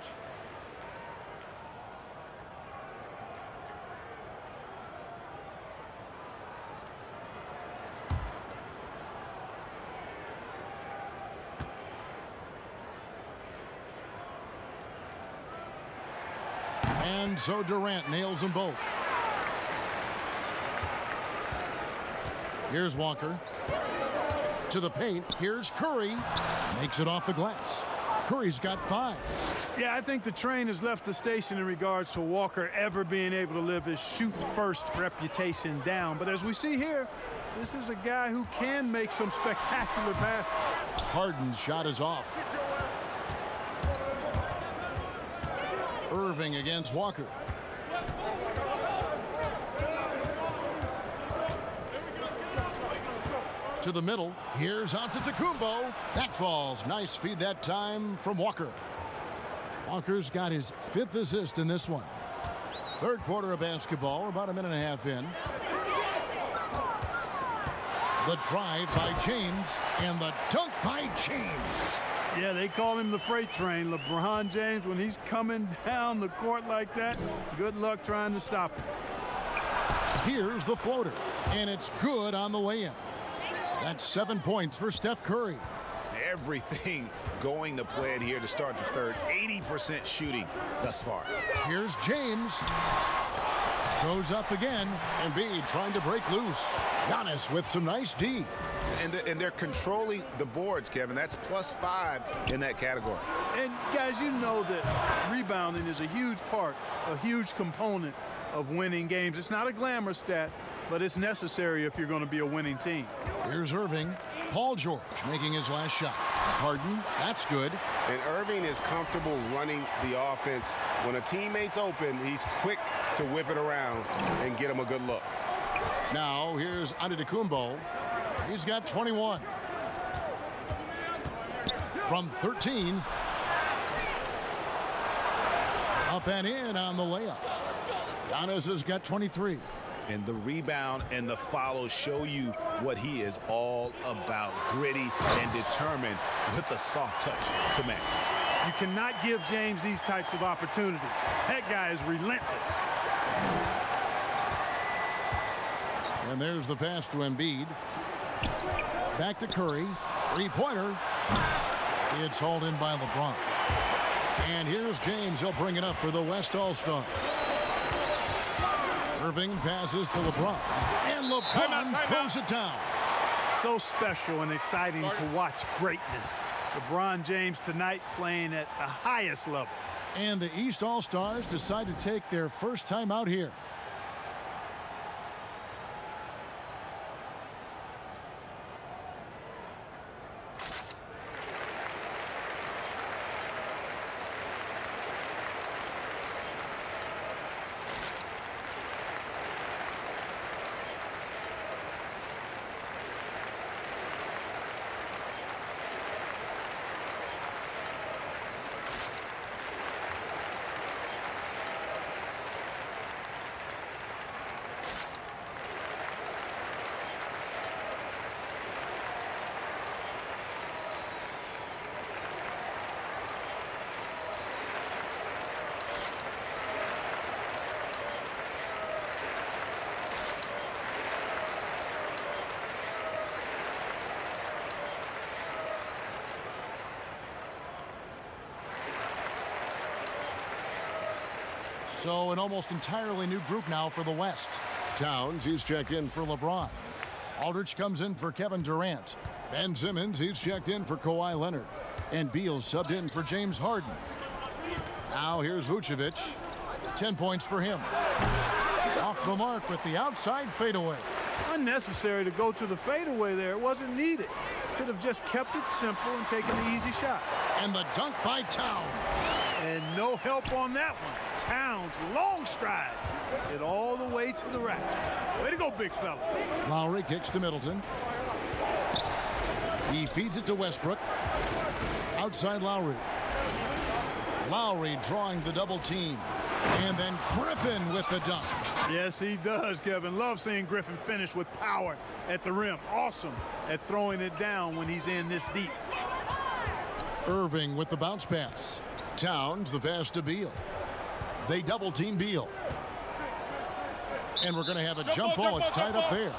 And so Durant nails them both. Here's Walker. To the paint. Here's Curry. Makes it off the glass. Curry's got 5. Yeah, I think the train has left the station in regards to Walker ever being able to live his shoot-first reputation down. But as we see here, this is a guy who can make some spectacular passes. Harden's shot is off. Irving against Walker. To the middle. Here's Antetokounmpo. That falls. Nice feed that time from Walker. Walker's got his 5th assist in this one. Third quarter of basketball, about a minute and a half in. The drive by James and the dunk by James. Yeah, they call him the freight train. LeBron James, when he's coming down the court like that, good luck trying to stop him. Here's the floater, and it's good on the way in. That's 7 points for Steph Curry. Everything going to plan here to start the third. 80% shooting thus far. Here's James. Goes up again. Embiid trying to break loose. Giannis with some nice D. And they're controlling the boards, Kevin. That's +5 in that category. And guys, you know that rebounding is a huge part, a huge component of winning games. It's not a glamour stat, but it's necessary if you're going to be a winning team. Here's Irving. Paul George making his last shot. Harden, that's good. And Irving is comfortable running the offense. When a teammate's open, he's quick to whip it around and get him a good look. Now here's Antetokounmpo. He's got 21. From 13. Up and in on the layup. Giannis has got 23. And the rebound and the follow show you what he is all about. Gritty and determined with a soft touch to match. You cannot give James these types of opportunities. That guy is relentless. And there's the pass to Embiid. Back to Curry. Three-pointer. It's hauled in by LeBron. And here's James. He'll bring it up for the West All-Stars. Irving passes to LeBron. And LeBron throws it down. So special and exciting to watch greatness. LeBron James tonight playing at the highest level. And the East All-Stars decide to take their first time out here. So an almost entirely new group now for the West. Towns, he's checked in for LeBron. Aldridge comes in for Kevin Durant. Ben Simmons, he's checked in for Kawhi Leonard. And Beal subbed in for James Harden. Now here's Vucevic. 10 points for him. Off the mark with the outside fadeaway. Unnecessary to go to the fadeaway there. It wasn't needed. Could have just kept it simple and taken the easy shot. And the dunk by Towns. And no help on that one. Towns, long strides. Get all the way to the rack. Way to go, big fella. Lowry kicks to Middleton. He feeds it to Westbrook. Outside Lowry. Lowry drawing the double team. And then Griffin with the dunk. Yes, he does, Kevin. Love seeing Griffin finish with power at the rim. Awesome at throwing it down when he's in this deep. Irving with the bounce pass. Towns, the pass to Beal. They double team Beal. And we're going to have a jump ball. It's tied up there.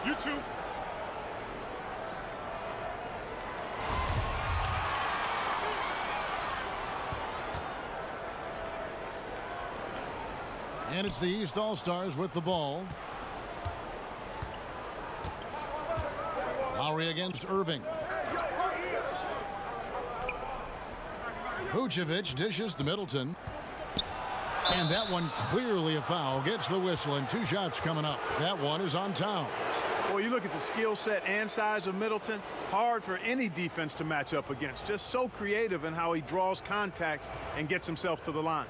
You two. And it's the East All-Stars with the ball. Lowry against Irving. Vucevic dishes to Middleton. And that one clearly a foul. Gets the whistle and 2 shots coming up. That one is on Towns. Well, you look at the skill set and size of Middleton. Hard for any defense to match up against. Just so creative in how he draws contacts and gets himself to the line.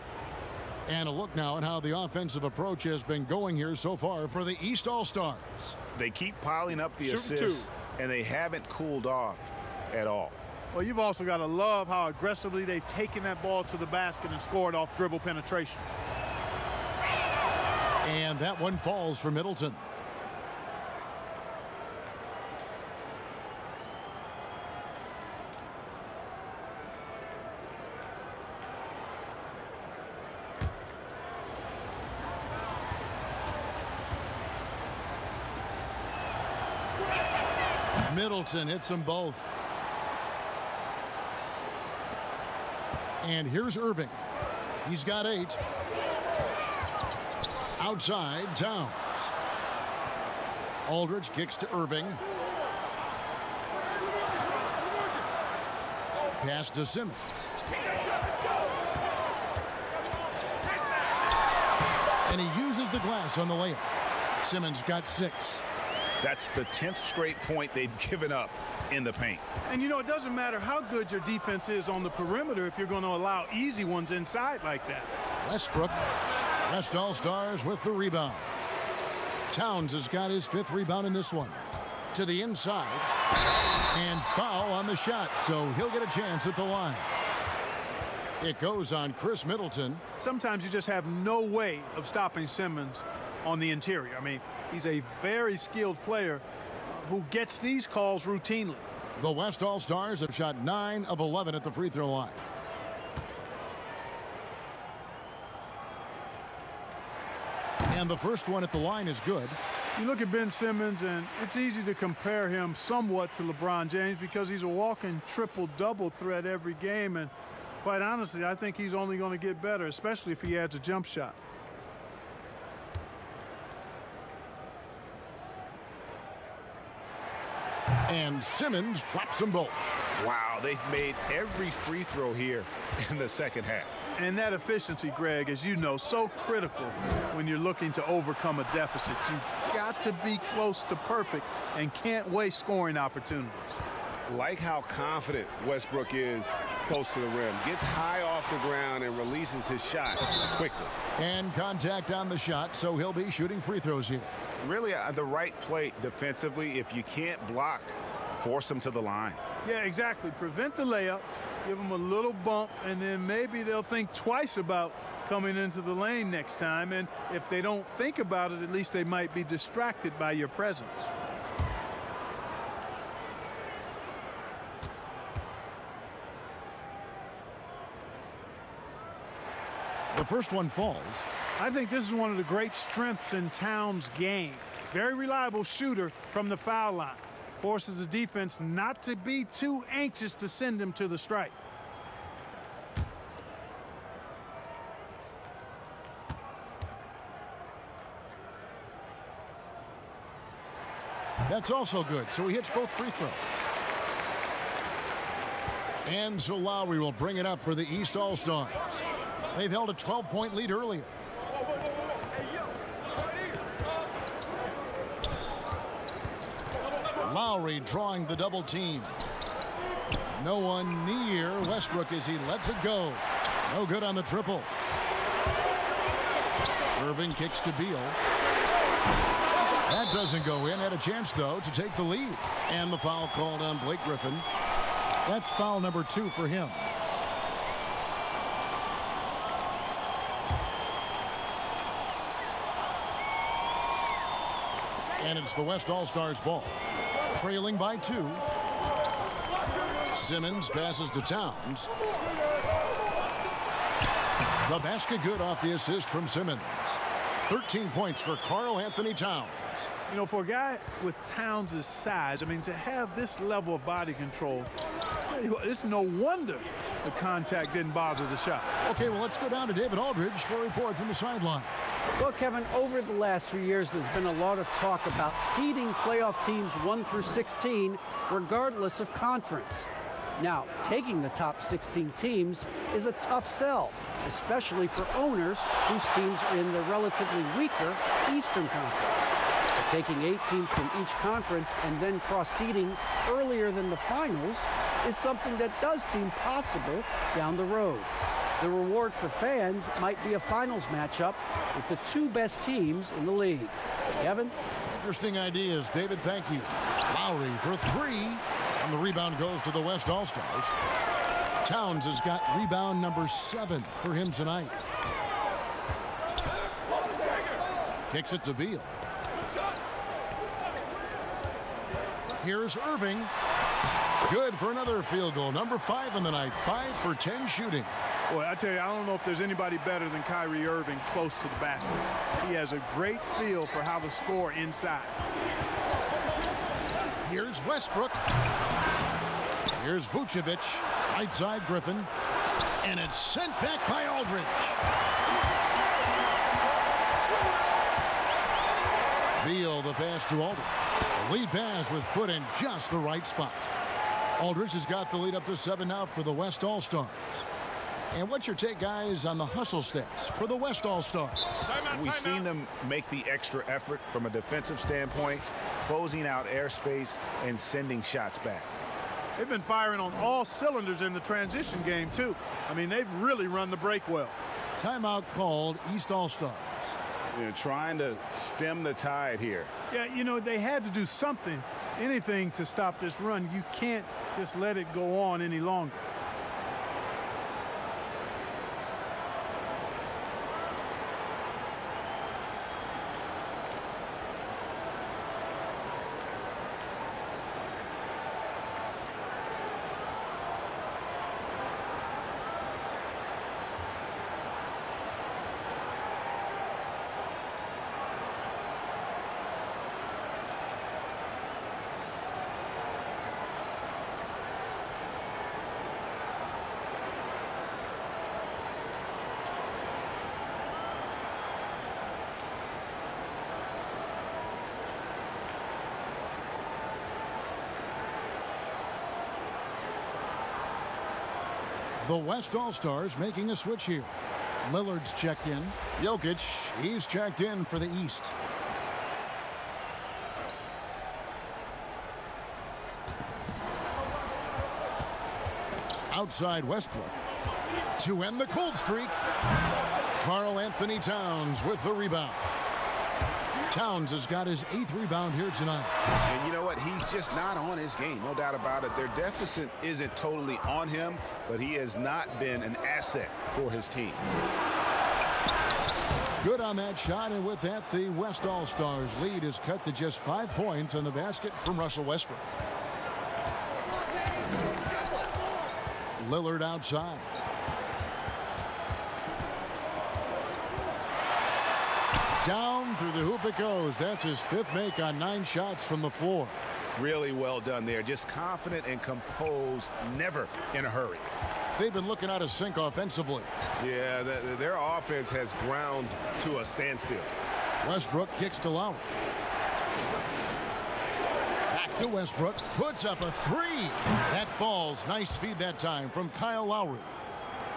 And a look now at how the offensive approach has been going here so far for the East All-Stars. They keep piling up the Shooting assists, and they haven't cooled off at all. Well, you've also got to love how aggressively they've taken that ball to the basket and scored off dribble penetration. And that one falls for Middleton. Middleton hits them both. And here's Irving. He's got 8. Outside, Towns. Aldridge kicks to Irving. Pass to Simmons. And he uses the glass on the layup. Simmons got 6. That's the 10th straight point they've given up in the paint. And you know, it doesn't matter how good your defense is on the perimeter if you're going to allow easy ones inside like that. Westbrook, West All-Stars with the rebound. Towns has got his 5th rebound in this one. To the inside. And foul on the shot, so he'll get a chance at the line. It goes on Chris Middleton. Sometimes you just have no way of stopping Simmons on the interior. I mean, he's a very skilled player who gets these calls routinely. The West All-Stars have shot 9 of 11 at the free throw line. And the first one at the line is good. You look at Ben Simmons, and it's easy to compare him somewhat to LeBron James because he's a walking triple-double threat every game. And quite honestly, I think he's only going to get better, especially if he adds a jump shot. And Simmons drops them both. Wow, they've made every free throw here in the second half. And that efficiency, Greg, as you know, so critical when you're looking to overcome a deficit. You've got to be close to perfect and can't waste scoring opportunities. Like how confident Westbrook is close to the rim. Gets high off the ground and releases his shot quickly. And contact on the shot, so he'll be shooting free throws here. Really the right play defensively. If you can't block, force them to the line. Yeah, exactly. Prevent the layup, give them a little bump, and then maybe they'll think twice about coming into the lane next time. And if they don't think about it, at least they might be distracted by your presence. The first one falls. I think this is one of the great strengths in Towns' game. Very reliable shooter from the foul line. Forces the defense not to be too anxious to send him to the strike. That's also good, so he hits both free throws. And so Lowry will bring it up for the East All-Stars. They've held a 12-point lead earlier. Lowry drawing the double team. No one near Westbrook as he lets it go. No good on the triple. Irving kicks to Beal. That doesn't go in. Had a chance, though, to take the lead. And the foul called on Blake Griffin. That's foul number 2 for him. And it's the West All-Stars ball. Trailing by 2. Simmons passes to Towns. The basket good off the assist from Simmons. 13 points for Karl Anthony Towns. You know, for a guy with Towns' size, I mean, to have this level of body control, it's no wonder the contact didn't bother the shot. Okay, well, let's go down to David Aldridge for a report from the sideline. Well, Kevin, over the last few years, there's been a lot of talk about seeding playoff teams 1 through 16, regardless of conference. Now, taking the top 16 teams is a tough sell, especially for owners whose teams are in the relatively weaker Eastern Conference. But taking 8 teams from each conference and then cross-seeding earlier than the finals is something that does seem possible down the road. The reward for fans might be a finals matchup with the 2 best teams in the league. Kevin? Interesting ideas. David, thank you. Lowry for 3. And the rebound goes to the West All-Stars. Towns has got rebound number 7 for him tonight. Kicks it to Beal. Here's Irving. Good for another field goal. Number 5 in the night. 5 for 10 shooting. Boy, I tell you, I don't know if there's anybody better than Kyrie Irving close to the basket. He has a great feel for how to score inside. Here's Westbrook. Here's Vucevic. Right side Griffin. And it's sent back by Aldridge. Beal the pass to Aldridge. The lead pass was put in just the right spot. Aldridge has got the lead up to 7 out for the West All-Stars. And what's your take, guys, on the hustle stats for the West All-Stars? We've seen them make the extra effort from a defensive standpoint, closing out airspace and sending shots back. They've been firing on all cylinders in the transition game, too. I mean, they've really run the break well. Timeout called, East All-Stars. You're trying to stem the tide here. Yeah, you know, they had to do something, anything to stop this run. You can't just let it go on any longer. The West All-Stars making a switch here. Lillard's checked in. Jokic, he's checked in for the East. Outside Westbrook. To end the cold streak, Karl Anthony Towns with the rebound. Towns has got his 8th rebound here tonight. And you know what? He's just not on his game. No doubt about it. Their deficit isn't totally on him, but he has not been an asset for his team. Good on that shot, and with that, the West All-Stars lead is cut to just 5 points on the basket from Russell Westbrook. Lillard outside. Down through the hoop it goes. That's his 5th make on 9 shots from the floor. Really well done there. Just confident and composed, never in a hurry. They've been looking out of sync offensively. Yeah, their offense has ground to a standstill. Westbrook kicks to Lowry. to Westbrook. Puts up a three. That falls. Nice feed that time from Kyle Lowry.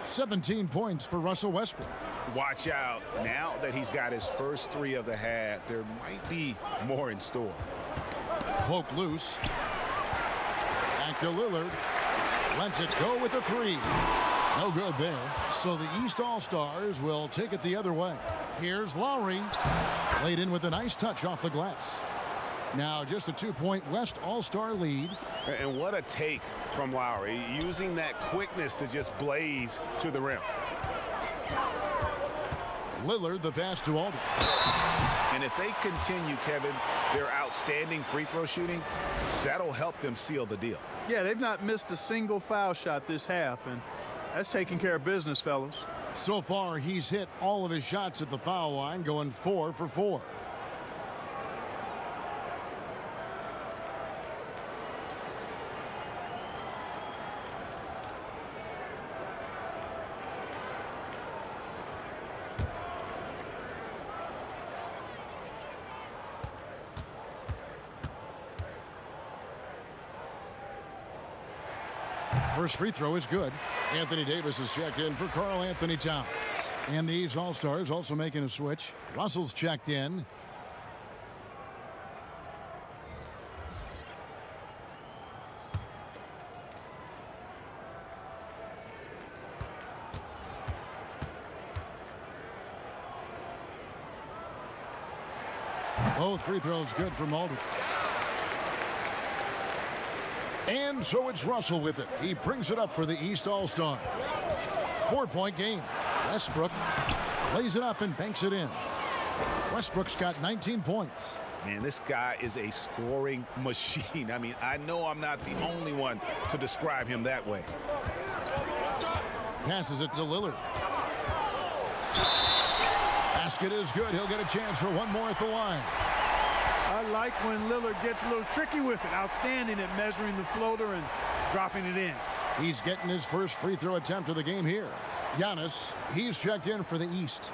17 points for Russell Westbrook. Watch out. Now that he's got his first three of the half, there might be more in store. Poke loose. Back to Lillard. Lets it go with a three. No good there. So the East All-Stars will take it the other way. Here's Lowry. Played in with a nice touch off the glass. Now just a 2-point West All-Star lead. And what a take from Lowry, using that quickness to just blaze to the rim. Lillard the pass to Aldridge. And if they continue, Kevin, their outstanding free throw shooting, that'll help them seal the deal. Yeah, they've not missed a single foul shot this half, and that's taking care of business, fellas. So far, he's hit all of his shots at the foul line, going 4 for 4. First free throw is good. Anthony Davis is checked in for Karl Anthony Towns. And the East All-Stars also making a switch. Russell's checked in. Both free throws good from Aldridge. And so it's Russell with it. He brings it up for the East All-Stars. 4-point game. Westbrook lays it up and banks it in. Westbrook's got 19 points. Man, this guy is a scoring machine. I mean, I know I'm not the only one to describe him that way. Passes it to Lillard. Basket is good. He'll get a chance for one more at the line. I like when Lillard gets a little tricky with it. Outstanding at measuring the floater and dropping it in. He's getting his first free throw attempt of the game here. Giannis, he's checked in for the East.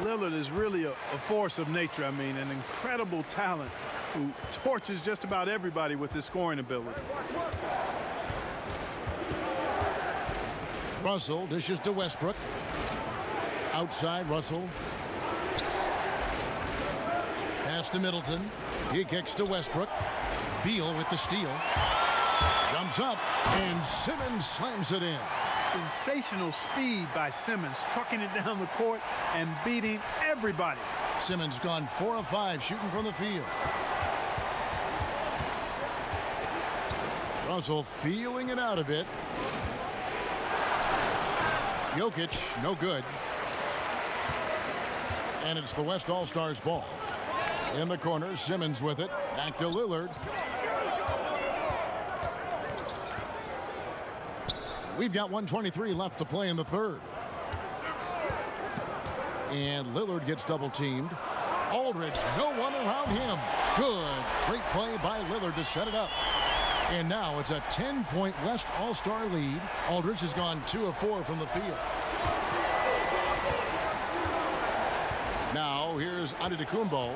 Lillard is really a force of nature. I mean, an incredible talent who torches just about everybody with his scoring ability. Russell dishes to Westbrook. Outside Russell. Pass to Middleton. He kicks to Westbrook. Beal with the steal. Jumps up, and Simmons slams it in. Sensational speed by Simmons, trucking it down the court and beating everybody. Simmons gone 4 of 5 shooting from the field. Russell feeling it out a bit. Jokic, no good. And it's the West All-Stars ball. In the corner, Simmons with it. Back to Lillard. We've got 1:23 left to play in the third. And Lillard gets double teamed. Aldridge, no one around him. Good. Great play by Lillard to set it up. And now it's a 10-point West All-Star lead. Aldridge has gone 2 of 4 from the field. Now here's Antetokounmpo.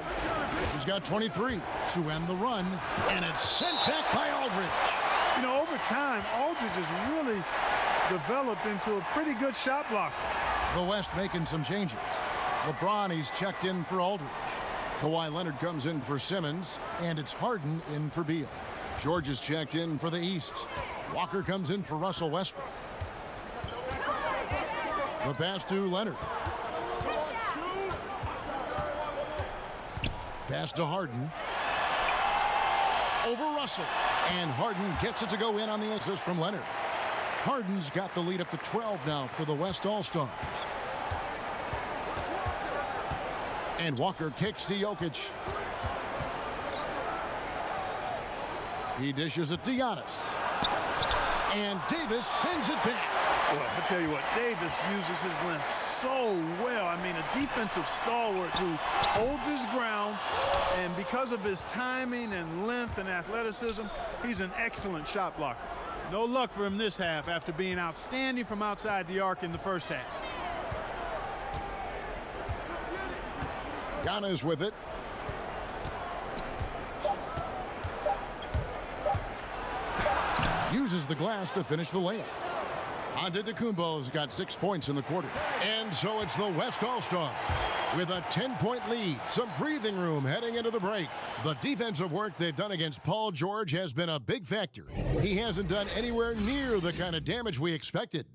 He's got 23 to end the run. And it's sent back by Aldridge. You know, over time, Aldridge has really developed into a pretty good shot blocker. The West making some changes. LeBron, he's checked in for Aldridge. Kawhi Leonard comes in for Simmons, and it's Harden in for Beal. George is checked in for the East. Walker comes in for Russell Westbrook. The pass to Leonard. Pass to Harden. Over Russell. And Harden gets it to go in on the assist from Leonard. Harden's got the lead up to 12 now for the West All-Stars. And Walker kicks to Jokic. He dishes it to Giannis. And Davis sends it back. Well, I tell you what, Davis uses his length so well. I mean, a defensive stalwart who holds his ground and because of his timing and length and athleticism, he's an excellent shot blocker. No luck for him this half after being outstanding from outside the arc in the first half. Giannis with it. Uses the glass to finish the layup. Antetokounmpo's got 6 points in the quarter. And so it's the West All-Stars with a 10-point lead. Some breathing room heading into the break. The defensive work they've done against Paul George has been a big factor. He hasn't done anywhere near the kind of damage we expected.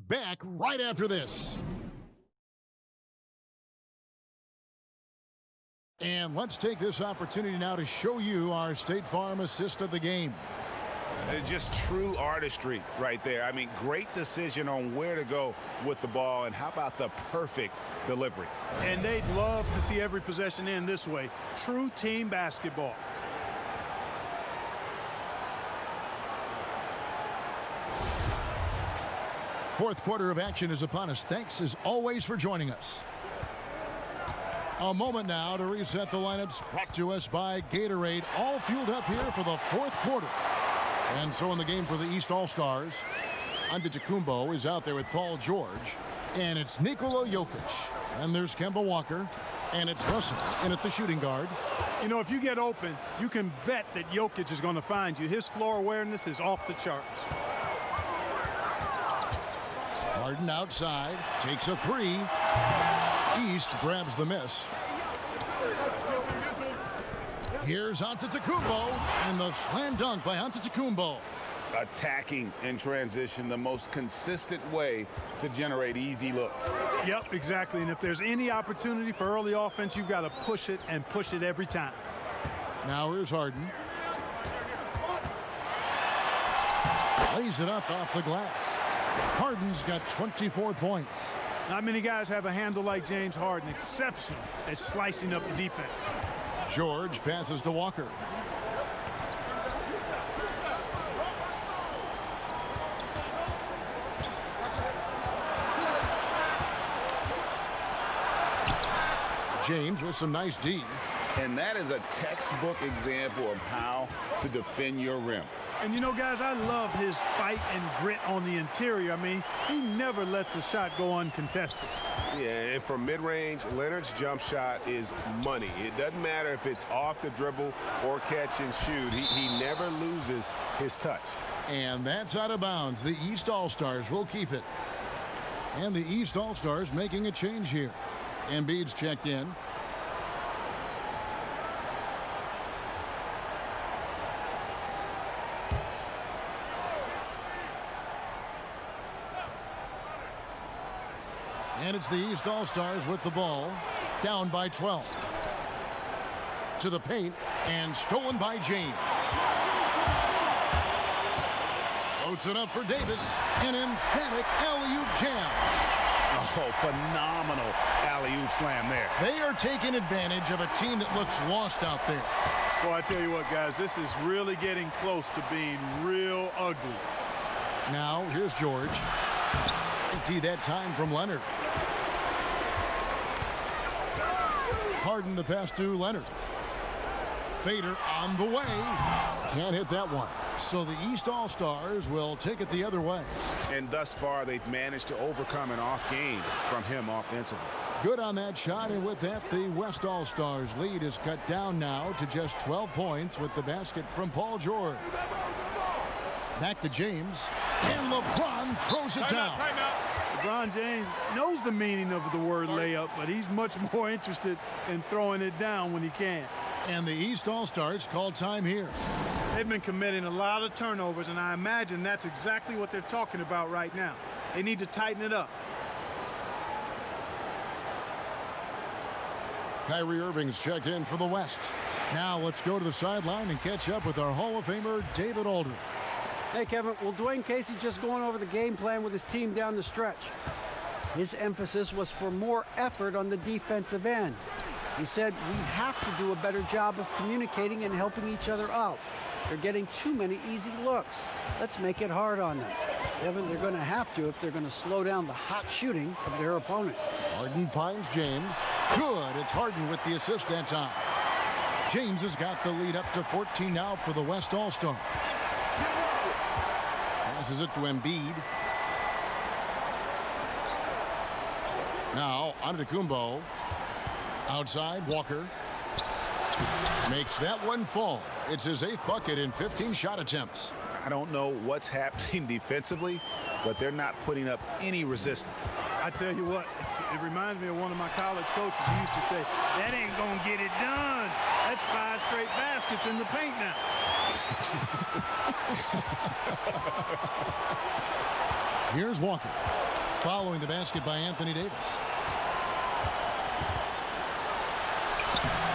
Back right after this. And let's take this opportunity now to show you our State Farm assist of the game. Just true artistry right there. I mean, great decision on where to go with the ball, and how about the perfect delivery? And they'd love to see every possession end this way. True team basketball. Fourth quarter of action is upon us. Thanks as always for joining us. A moment now to reset the lineups, brought to us by Gatorade, all fueled up here for the fourth quarter. And so in the game for the East All-Stars, Antetokounmpo is out there with Paul George, and it's Nikola Jokic. And there's Kemba Walker, and it's Russell in at the shooting guard. You know, if you get open, you can bet that Jokic is going to find you. His floor awareness is off the charts. Harden outside, takes a three. East grabs the miss. Here's Antetokounmpo, and the slam dunk by Antetokounmpo. Attacking in transition, the most consistent way to generate easy looks. Yep, exactly. And if there's any opportunity for early offense, you've got to push it and push it every time. Now here's Harden. Lays it up off the glass. Harden's got 24 points. Not many guys have a handle like James Harden. Exceptional at slicing up the defense. George passes to Walker. James with some nice D. And that is a textbook example of how to defend your rim. And you know, guys, I love his fight and grit on the interior. I mean, he never lets a shot go uncontested. Yeah, and from mid-range, Leonard's jump shot is money. It doesn't matter if it's off the dribble or catch and shoot. He never loses his touch. And that's out of bounds. The East All-Stars will keep it. And the East All-Stars making a change here. Embiid's checked in. And it's the East All-Stars with the ball, down by 12. To the paint, and stolen by James. Floats it up for Davis, an emphatic alley-oop jam. Oh, phenomenal alley-oop slam there. They are taking advantage of a team that looks lost out there. Well, I tell you what, guys, this is really getting close to being real ugly. Now, here's George. Empty that time from Leonard. Harden the pass to Leonard. Fader on the way. Can't hit that one. So the East All-Stars will take it the other way. And thus far, they've managed to overcome an off game from him offensively. Good on that shot, and with that, the West All-Stars lead is cut down now to just 12 points with the basket from Paul George. Back to James, and LeBron throws it down. LeBron James knows the meaning of the word layup, but he's much more interested in throwing it down when he can. And the East All-Stars call time here. They've been committing a lot of turnovers, and I imagine that's exactly what they're talking about right now. They need to tighten it up. Kyrie Irving's checked in for the West. Now let's go to the sideline and catch up with our Hall of Famer, David Aldridge. Hey, Kevin, well, Dwayne Casey just going over the game plan with his team down the stretch. His emphasis was for more effort on the defensive end. He said, we have to do a better job of communicating and helping each other out. They're getting too many easy looks. Let's make it hard on them. Kevin, they're going to have to if they're going to slow down the hot shooting of their opponent. Harden finds James. Good. It's Harden with the assist that time. James has got the lead up to 14 now for the West All-Stars. Passes it to Embiid. Now, Antetokounmpo. Outside, Walker. Makes that one fall. It's his 8th bucket in 15 shot attempts. I don't know what's happening defensively, but they're not putting up any resistance. I tell you what, it reminds me of one of my college coaches. He used to say, that ain't going to get it done. That's 5 straight baskets in the paint now. Here's Walker, following the basket by Anthony Davis.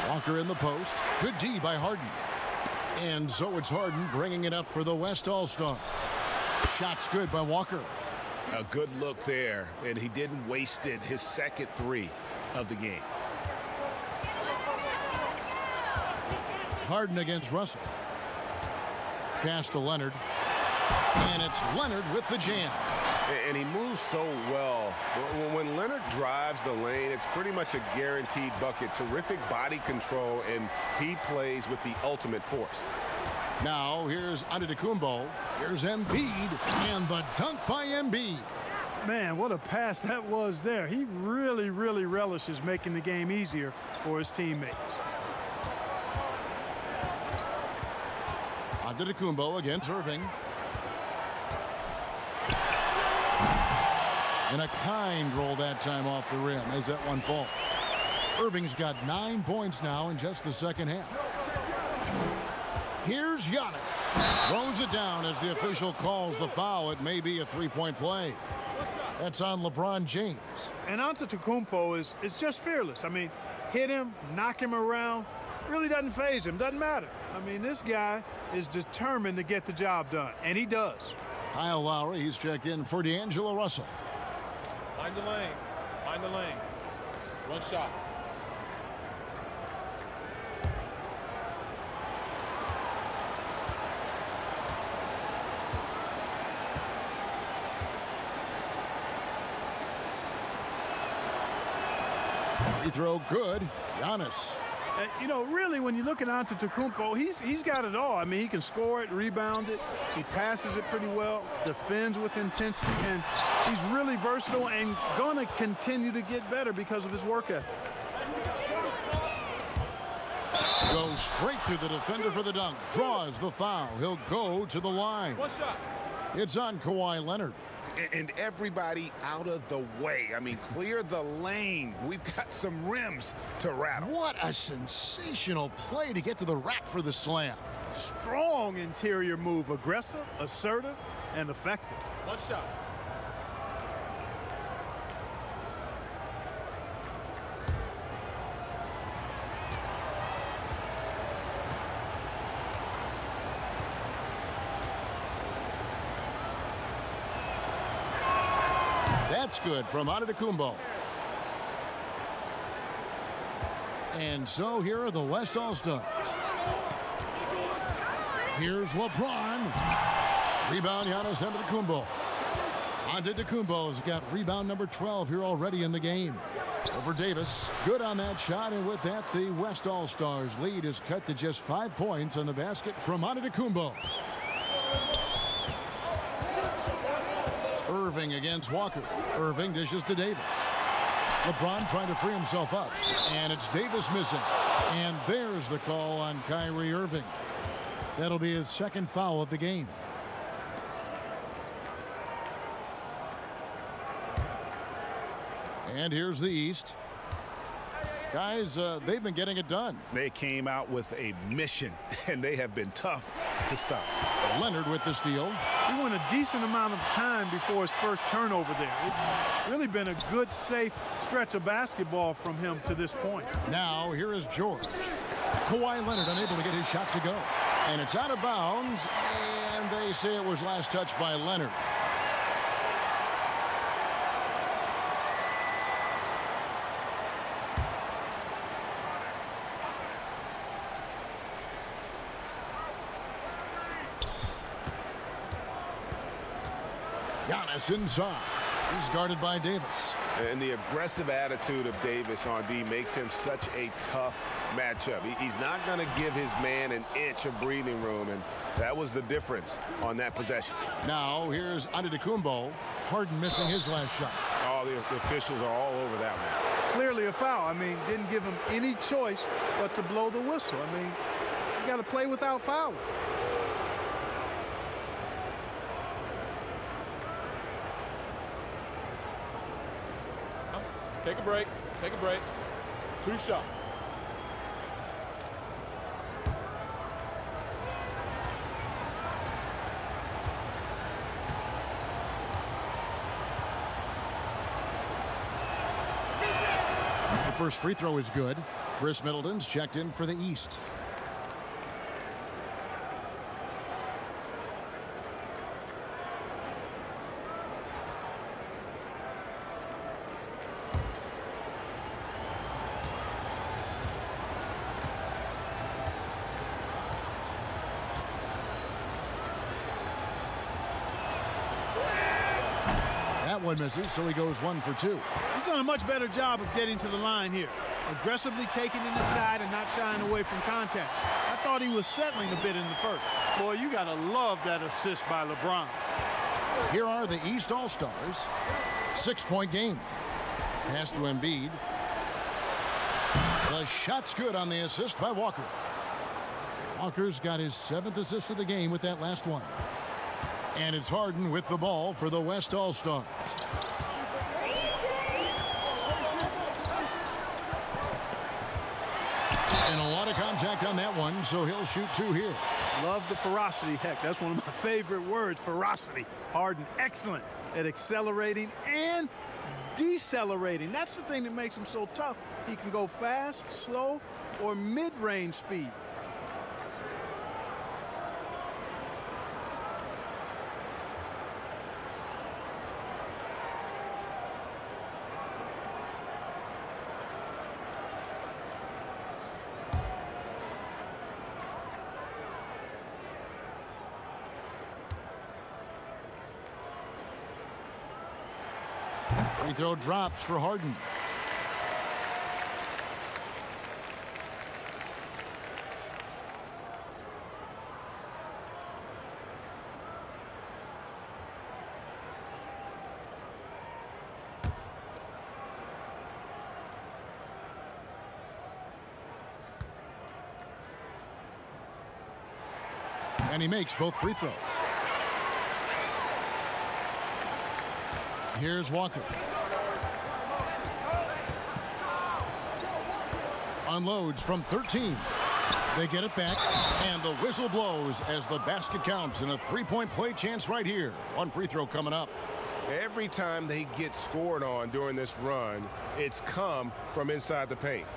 Walker in the post. Good D by Harden. And so it's Harden bringing it up for the West All-Stars. Shot's good by Walker. A good look there, and he didn't waste it. His second 3 of the game. Harden against Russell. Pass to Leonard. And it's Leonard with the jam. And he moves so well. When Leonard drives the lane, it's pretty much a guaranteed bucket. Terrific body control, and he plays with the ultimate force. Now here's Antetokounmpo. Here's Embiid, and the dunk by Embiid. Man, what a pass that was there. He really, really relishes making the game easier for his teammates. Antetokounmpo against Irving. And a kind roll that time off the rim as that one falls. Irving's got 9 points now in just the second half. Here's Giannis. Throws it down as the official calls the foul. It may be a 3-point play. That's on LeBron James. And Antetokounmpo is just fearless. I mean, hit him, knock him around, really doesn't faze him, doesn't matter. I mean, this guy is determined to get the job done, and he does. Kyle Lowry, he's checked in for D'Angelo Russell. Find the lanes. Find the lanes. One shot. Free throw good. Giannis. You know, really, when you look at Antetokounmpo, he's got it all. I mean, he can score it, rebound it, he passes it pretty well, defends with intensity, and he's really versatile and going to continue to get better because of his work ethic. Goes straight to the defender for the dunk. Draws the foul. He'll go to the line. One shot. It's on Kawhi Leonard. And everybody out of the way. I mean, clear the lane. We've got some rims to rattle. What a sensational play to get to the rack for the slam. Strong interior move. Aggressive, assertive, and effective. One shot. That's good from Antetokounmpo. And so here are the West All-Stars. Here's LeBron. Rebound, Giannis Antetokounmpo. Antetokounmpo's got rebound number 12 here already in the game. Over Davis. Good on that shot, and with that, the West All-Stars lead is cut to just 5 points on the basket from Antetokounmpo. Irving against Walker. Irving dishes to Davis. LeBron trying to free himself up. And it's Davis missing. And there's the call on Kyrie Irving. That'll be his second foul of the game. And here's the East. Guys, they've been getting it done. They came out with a mission, and they have been tough to stop. Leonard with the steal. He went a decent amount of time before his first turnover there. It's really been a good, safe stretch of basketball from him to this point. Now, here is George. Kawhi Leonard unable to get his shot to go. And it's out of bounds, and they say it was last touched by Leonard. Giannis inside. He's guarded by Davis. And the aggressive attitude of Davis on D makes him such a tough matchup. He's not going to give his man an inch of breathing room, and that was the difference on that possession. Now here's Antetokounmpo. Harden missing his last shot. Oh, the officials are all over that one. Clearly a foul. I mean, didn't give him any choice but to blow the whistle. I mean, you got to play without fouling. Take a break. Take a break. 2 shots. The first free throw is good. Chris Middleton's checked in for the East. That one misses, so he goes 1 for 2. He's done a much better job of getting to the line here. Aggressively taking it inside and not shying away from contact. I thought he was settling a bit in the first. Boy, you got to love that assist by LeBron. Here are the East All-Stars. 6-point game. Pass to Embiid. The shot's good on the assist by Walker. Walker's got his 7th assist of the game with that last one. And it's Harden with the ball for the West All-Stars. And a lot of contact on that one, so he'll shoot 2 here. Love the ferocity. Heck, that's one of my favorite words, ferocity. Harden, excellent at accelerating and decelerating. That's the thing that makes him so tough. He can go fast, slow, or mid-range speed. Free throw drops for Harden. And he makes both free throws. Here's Walker. Unloads from 13. They get it back, and the whistle blows as the basket counts, and a 3-point play chance right here. 1 free throw coming up. Every time they get scored on during this run, it's come from inside the paint.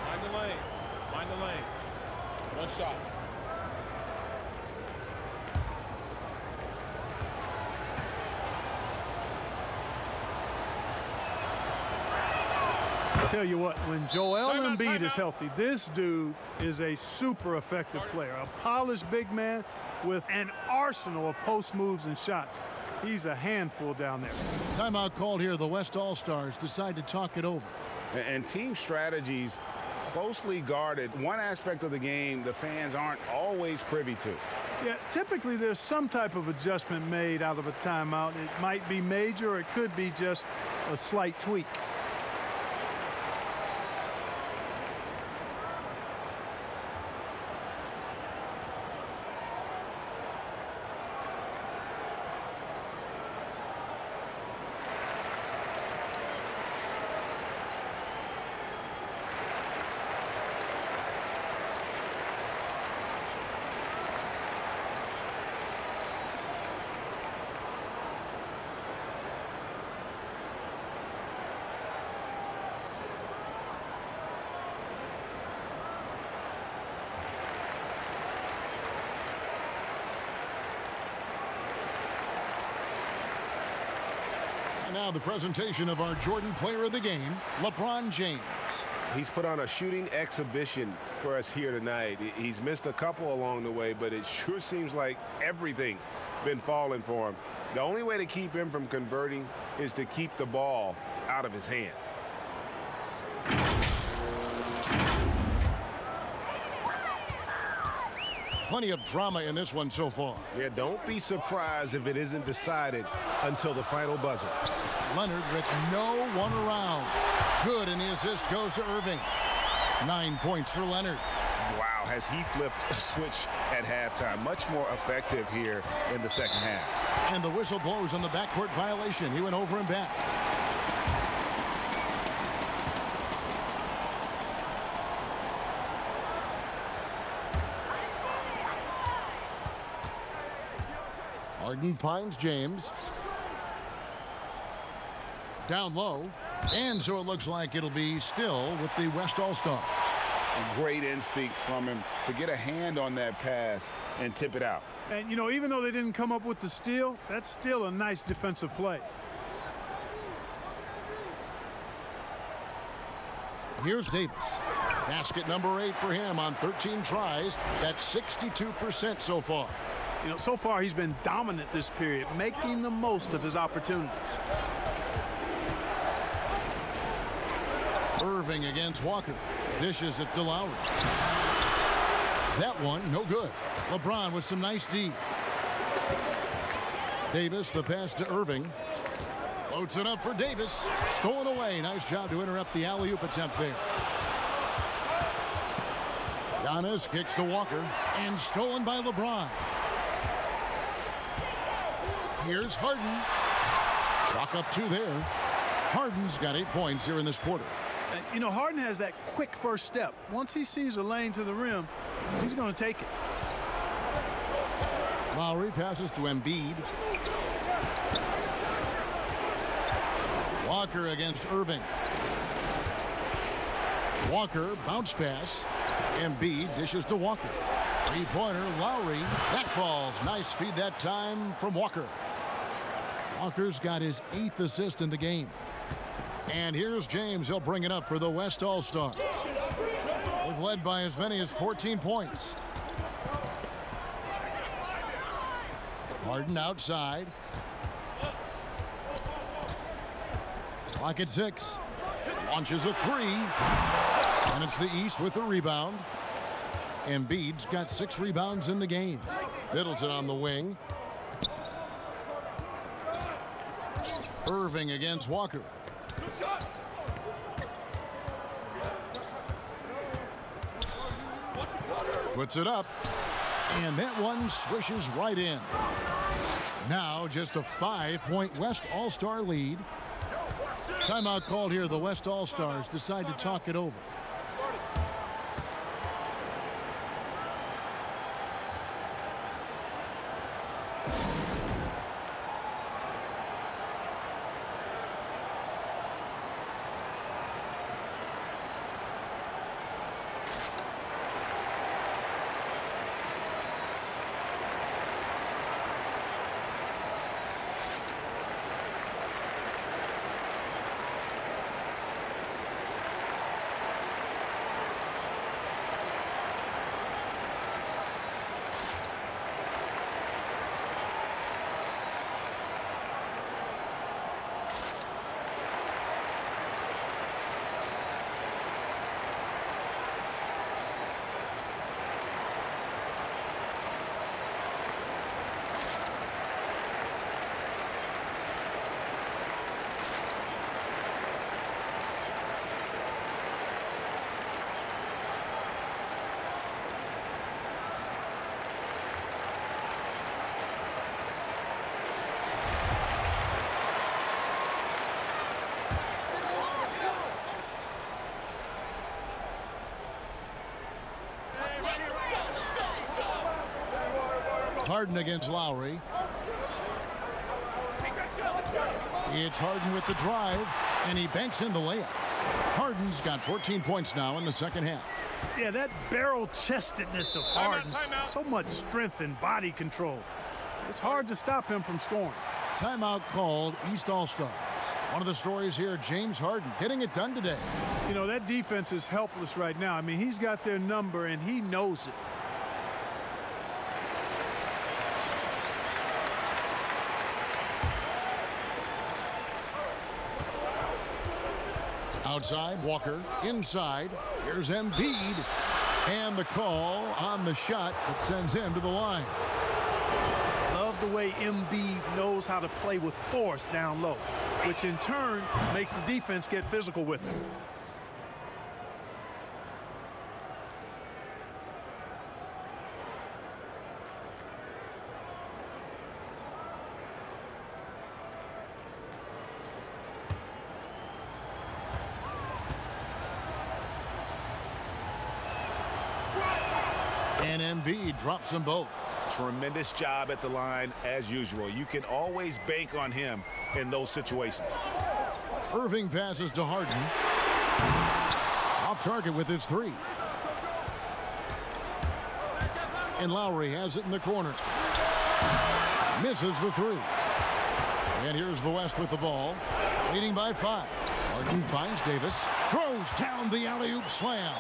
Mind the lanes. Mind the lanes. 1 shot. Tell you what, when Joel Embiid is healthy, this dude is a super effective player. A polished big man with an arsenal of post moves and shots. He's a handful down there. Timeout called here. The West All-Stars decide to talk it over. And team strategies closely guarded. One aspect of the game the fans aren't always privy to. Yeah, typically there's some type of adjustment made out of a timeout. It might be major, or it could be just a slight tweak. now the presentation of our Jordan Player of the Game, LeBron James. He's put on a shooting exhibition for us here tonight. He's missed a couple along the way, but it sure seems like everything's been falling for him. The only way to keep him from converting is to keep the ball out of his hands. Plenty of drama in this one so far. Yeah, don't be surprised if it isn't decided until the final buzzer. Leonard with no one around. Good, and the assist goes to Irving. 9 points for Leonard. Wow, has he flipped a switch at halftime. Much more effective here in the second half. And the whistle blows on the backcourt violation. He went over and back. Harden finds James. Down low. And so it looks like it'll be still with the West All-Stars. Great instincts from him to get a hand on that pass and tip it out. And, you know, even though they didn't come up with the steal, that's still a nice defensive play. Here's Davis. Basket number 8 for him on 13 tries. That's 62% so far. You know, so far he's been dominant this period, making the most of his opportunities. Irving against Walker. Dishes it to Lowry. That one, no good. LeBron with some nice D. Davis, the pass to Irving. Loads it up for Davis. Stolen away. Nice job to interrupt the alley-oop attempt there. Giannis kicks to Walker. And stolen by LeBron. Here's Harden. Chalk up 2 there. Harden's got 8 points here in this quarter. You know, Harden has that quick first step. Once he sees a lane to the rim, he's going to take it. Lowry passes to Embiid. Walker against Irving. Walker, bounce pass. Embiid dishes to Walker. Three-pointer, Lowry. That falls. Nice feed that time from Walker. Walker's got his 8th assist in the game. And here's James. He'll bring it up for the West All-Stars. They've led by as many as 14 points. Harden outside. Clock at 6. Launches a 3. And it's the East with the rebound. Embiid's got 6 rebounds in the game. Middleton on the wing. Irving against Walker. Puts it up. And that one swishes right in. Now just a 5-point West All-Star lead. Timeout called here. The West All-Stars decide to talk it over. Harden against Lowry. It's Harden with the drive, and he banks in the layup. Harden's got 14 points now in the second half. Yeah, that barrel-chestedness of Harden. So much strength and body control. It's hard to stop him from scoring. Timeout called, East All-Stars. One of the stories here, James Harden getting it done today. You know, that defense is helpless right now. I mean, he's got their number, and he knows it. Outside, Walker. Inside, here's Embiid. And the call on the shot that sends him to the line. Love the way Embiid knows how to play with force down low, which in turn makes the defense get physical with him. And Embiid drops them both. Tremendous job at the line as usual. You can always bank on him in those situations. Irving passes to Harden. Off target with his three. And Lowry has it in the corner. Misses the three. And here's the West with the ball. Leading by 5. Harden finds Davis. Throws down the alley-oop slam.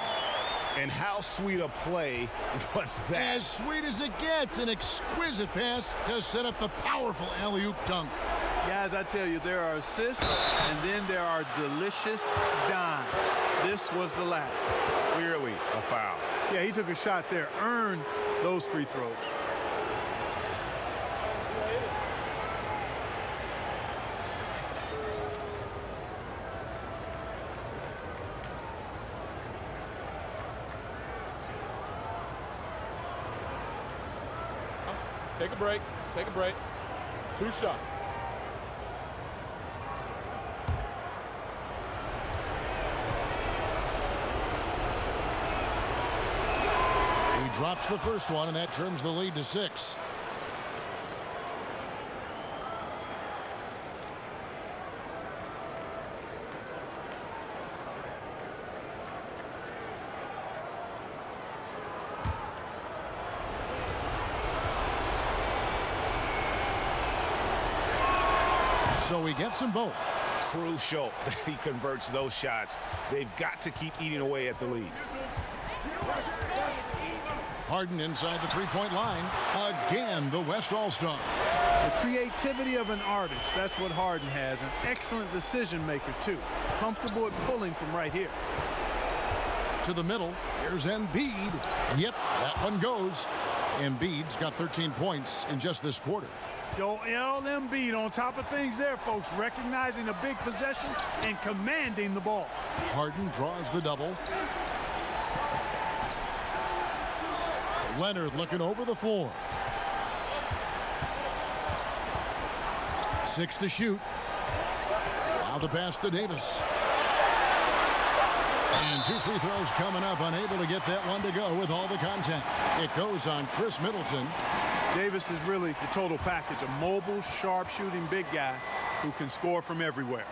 And how sweet a play was that? As sweet as it gets. An exquisite pass to set up the powerful alley-oop dunk. Guys, I tell you, there are assists, and then there are delicious dimes. This was the latter. Clearly a foul. Yeah, he took a shot there, earned those free throws. Take a break. Take a break. 2 shots. He drops the first one, and that trims the lead to 6. So he gets them both. Crucial that he converts those shots. They've got to keep eating away at the lead. Harden inside the three-point line. Again, the West All-Star. The creativity of an artist, that's what Harden has. An excellent decision maker, too. Comfortable at pulling from right here. To the middle, here's Embiid. Yep, that one goes. Embiid's got 13 points in just this quarter. Joel Embiid on top of things there, folks, recognizing a big possession and commanding the ball. Harden draws the double. Leonard looking over the floor. 6 to shoot. Now the pass to Davis. And 2 free throws coming up, unable to get that one to go with all the contact. It goes on Chris Middleton. Davis is really the total package, a mobile, sharp-shooting big guy who can score from everywhere.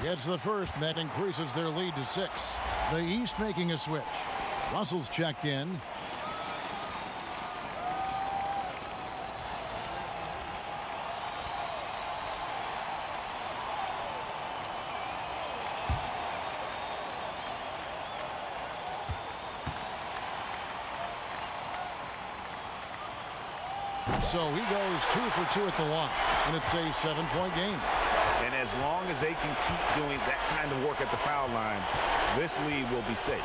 Gets the first, and that increases their lead to 6. The East making a switch. Russell's checked in. So he goes 2 for 2 at the line, and it's a 7-point game. And as long as they can keep doing that kind of work at the foul line, this lead will be safe.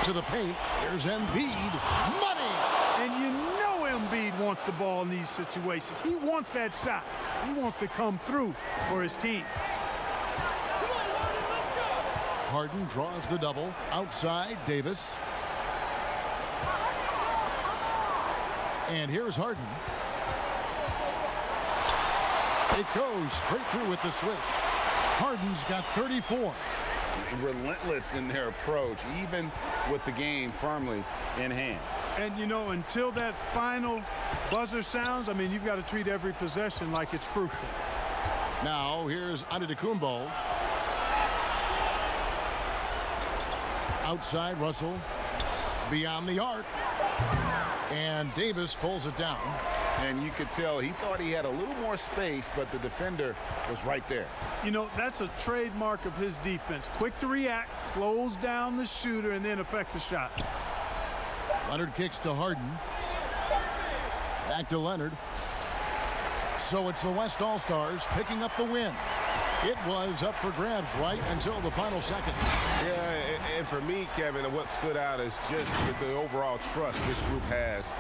To the paint, here's Embiid. Money! And you know Embiid wants the ball in these situations. He wants that shot. He wants to come through for his team. Harden draws the double. Outside, Davis. And here's Harden. It goes straight through with the switch. Harden's got 34. Relentless in their approach, even with the game firmly in hand. And, you know, until that final buzzer sounds, I mean, you've got to treat every possession like it's crucial. Now, here's Antetokounmpo. Outside, Russell. Beyond the arc. And Davis pulls it down. And you could tell he thought he had a little more space, but the defender was right there. You know, that's a trademark of his defense. Quick to react, close down the shooter, and then affect the shot. Leonard kicks to Harden. Back to Leonard. So it's the West All-Stars picking up the win. It was up for grabs right until the final seconds. Yeah, and for me, Kevin, what stood out is just the overall trust this group has